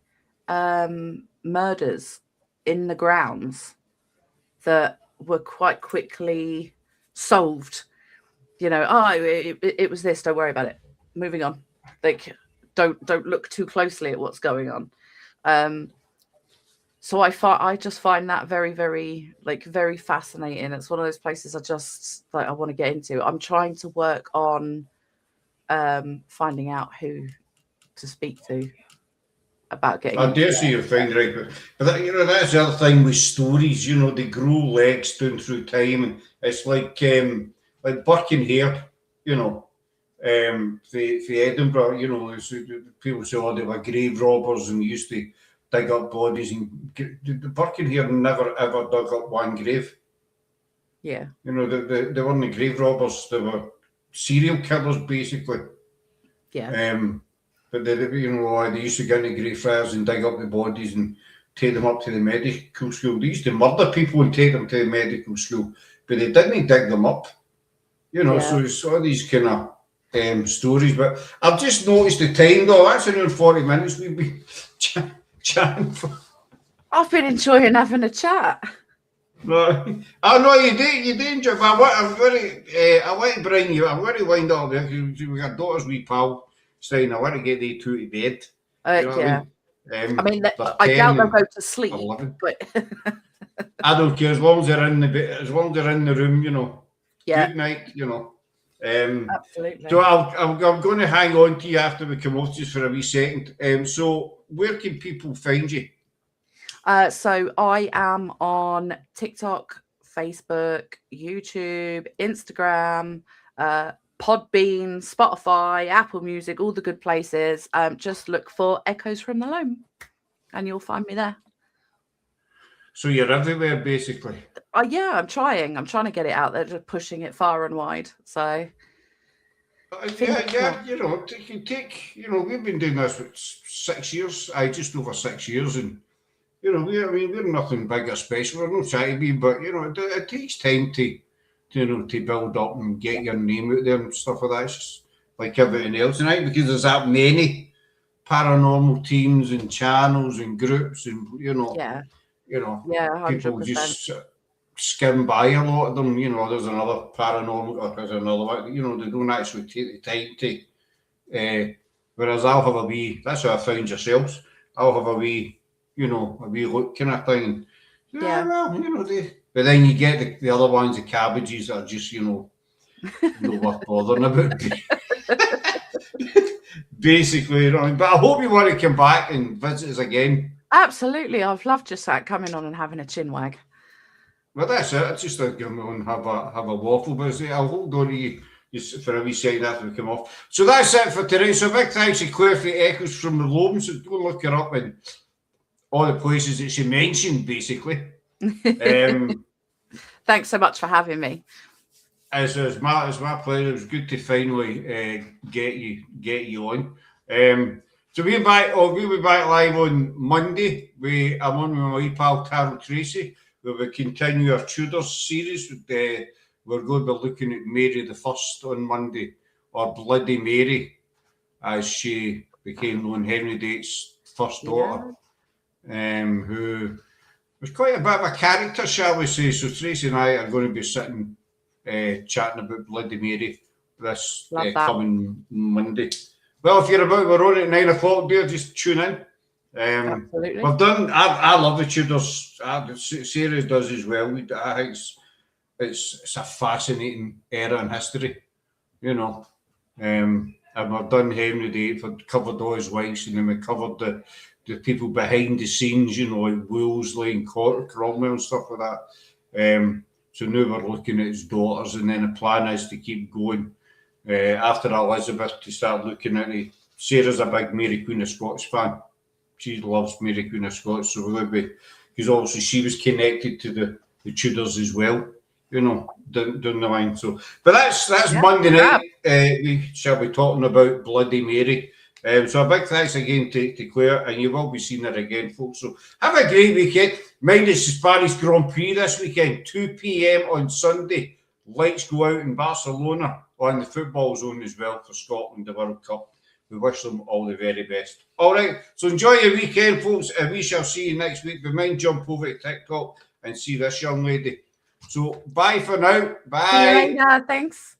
murders in the grounds that were quite quickly solved. You know, it was this, don't worry about it, moving on. Like, don't look too closely at what's going on. So I just find that very, very, like, very fascinating. It's one of those places I want to get into. I'm trying to work on finding out who to speak to about getting. I dare say you'll find right, but that, you know, that's the other thing with stories. You know, they grow legs down through time, and it's like Birkenhead. You know, for Edinburgh. You know, people say, oh, they were grave robbers and used to dig up bodies, and the Birkenhead never dug up one grave. Yeah. You know, they weren't grave robbers. They were serial killers, basically. Yeah. But they used to go into Greyfriars and dig up the bodies and take them up to the medical school. They used to murder people and take them to the medical school, but they didn't dig them up. So it's all these kind of stories. But I've just noticed the time, though. That's around 40 minutes we've been chatting for. I've been enjoying having a chat. No, I know you do enjoy. But I want to bring you. I want to wind up there because we got daughters, wee pal. Saying I want to get they two to bed. Yeah. I mean, they're I 10 doubt they'll and go to sleep, 11. but I don't care as long as they're in the room. yeah, Good night. absolutely. So I'm going to hang on to you after we come off just for a wee second. So where can people find you? So I am on TikTok, Facebook, YouTube, Instagram, Podbean, Spotify, Apple Music, all the good places. Just look for Echoes from the Loam and you'll find me there. So you're everywhere, basically. Yeah, I'm trying to get it out there, just pushing it far and wide. So yeah, we've been doing this for 6 years. Just over 6 years, and we're nothing big or special. We're not trying to be, but it takes time to build up and get your name out there and stuff like that. It's just like everything else, and because there's that many paranormal teams and channels and groups, and yeah, 100%. people just skim by a lot of them. There's another paranormal, or there's another one. They don't actually take the time to. Whereas I'll have a wee. That's how I found yourselves. I'll have a wee, a wee look kind of thing. Yeah. Well, but then you get the other ones, the cabbages that are just, not worth bothering about. Basically, But I hope you want to come back and visit us again. Absolutely, I've loved just coming on and having a chin wag. Well, that's it. It's just like come on, have a waffle. But I'll hold on to you just for a wee second after we come off. So that's it for today. So big thanks to Claire for the Echoes from the Loam. So go look her up in all the places that she mentioned, basically. Thanks so much for having me. It's my pleasure. It was good to finally get you on. So we'll be back live on Monday. I'm on with my wee pal Carol Tracy. We will continue our Tudors series. We're going to be looking at Mary the First on Monday, or Bloody Mary, as she became known, Henry VIII's first daughter, who was quite a bit of a character, shall we say. So Tracy and I are going to be sitting chatting about Bloody Mary this coming Monday. Well, if you're about, we're on at 9 o'clock, dear, just tune in. Absolutely. We've done. I love the Tudors. Sarah does as well. I think it's a fascinating era in history, and we've done Henry VIII. We've covered all his wives, and then we covered the people behind the scenes, like Wolsey and Cromwell and stuff like that. So now we're looking at his daughters, and then the plan is to keep going after Elizabeth, to start looking at it. Sarah's a big Mary Queen of Scots fan. She loves Mary Queen of Scots, so we'll be, because obviously she was connected to the Tudors as well, down the line. So, but that's Monday night. We shall be talking about Bloody Mary. So a big thanks again to Claire, and you will be seeing her again, folks. So have a great weekend. Mind it's the Spanish Grand Prix this weekend, 2 p.m. on Sunday. Lights go out in Barcelona, on the football zone as well for Scotland, the World Cup. We wish them all the very best. All right, so enjoy your weekend, folks, and we shall see you next week. But mind, jump over to TikTok and see this young lady. So bye for now. Bye. See you later. Thanks.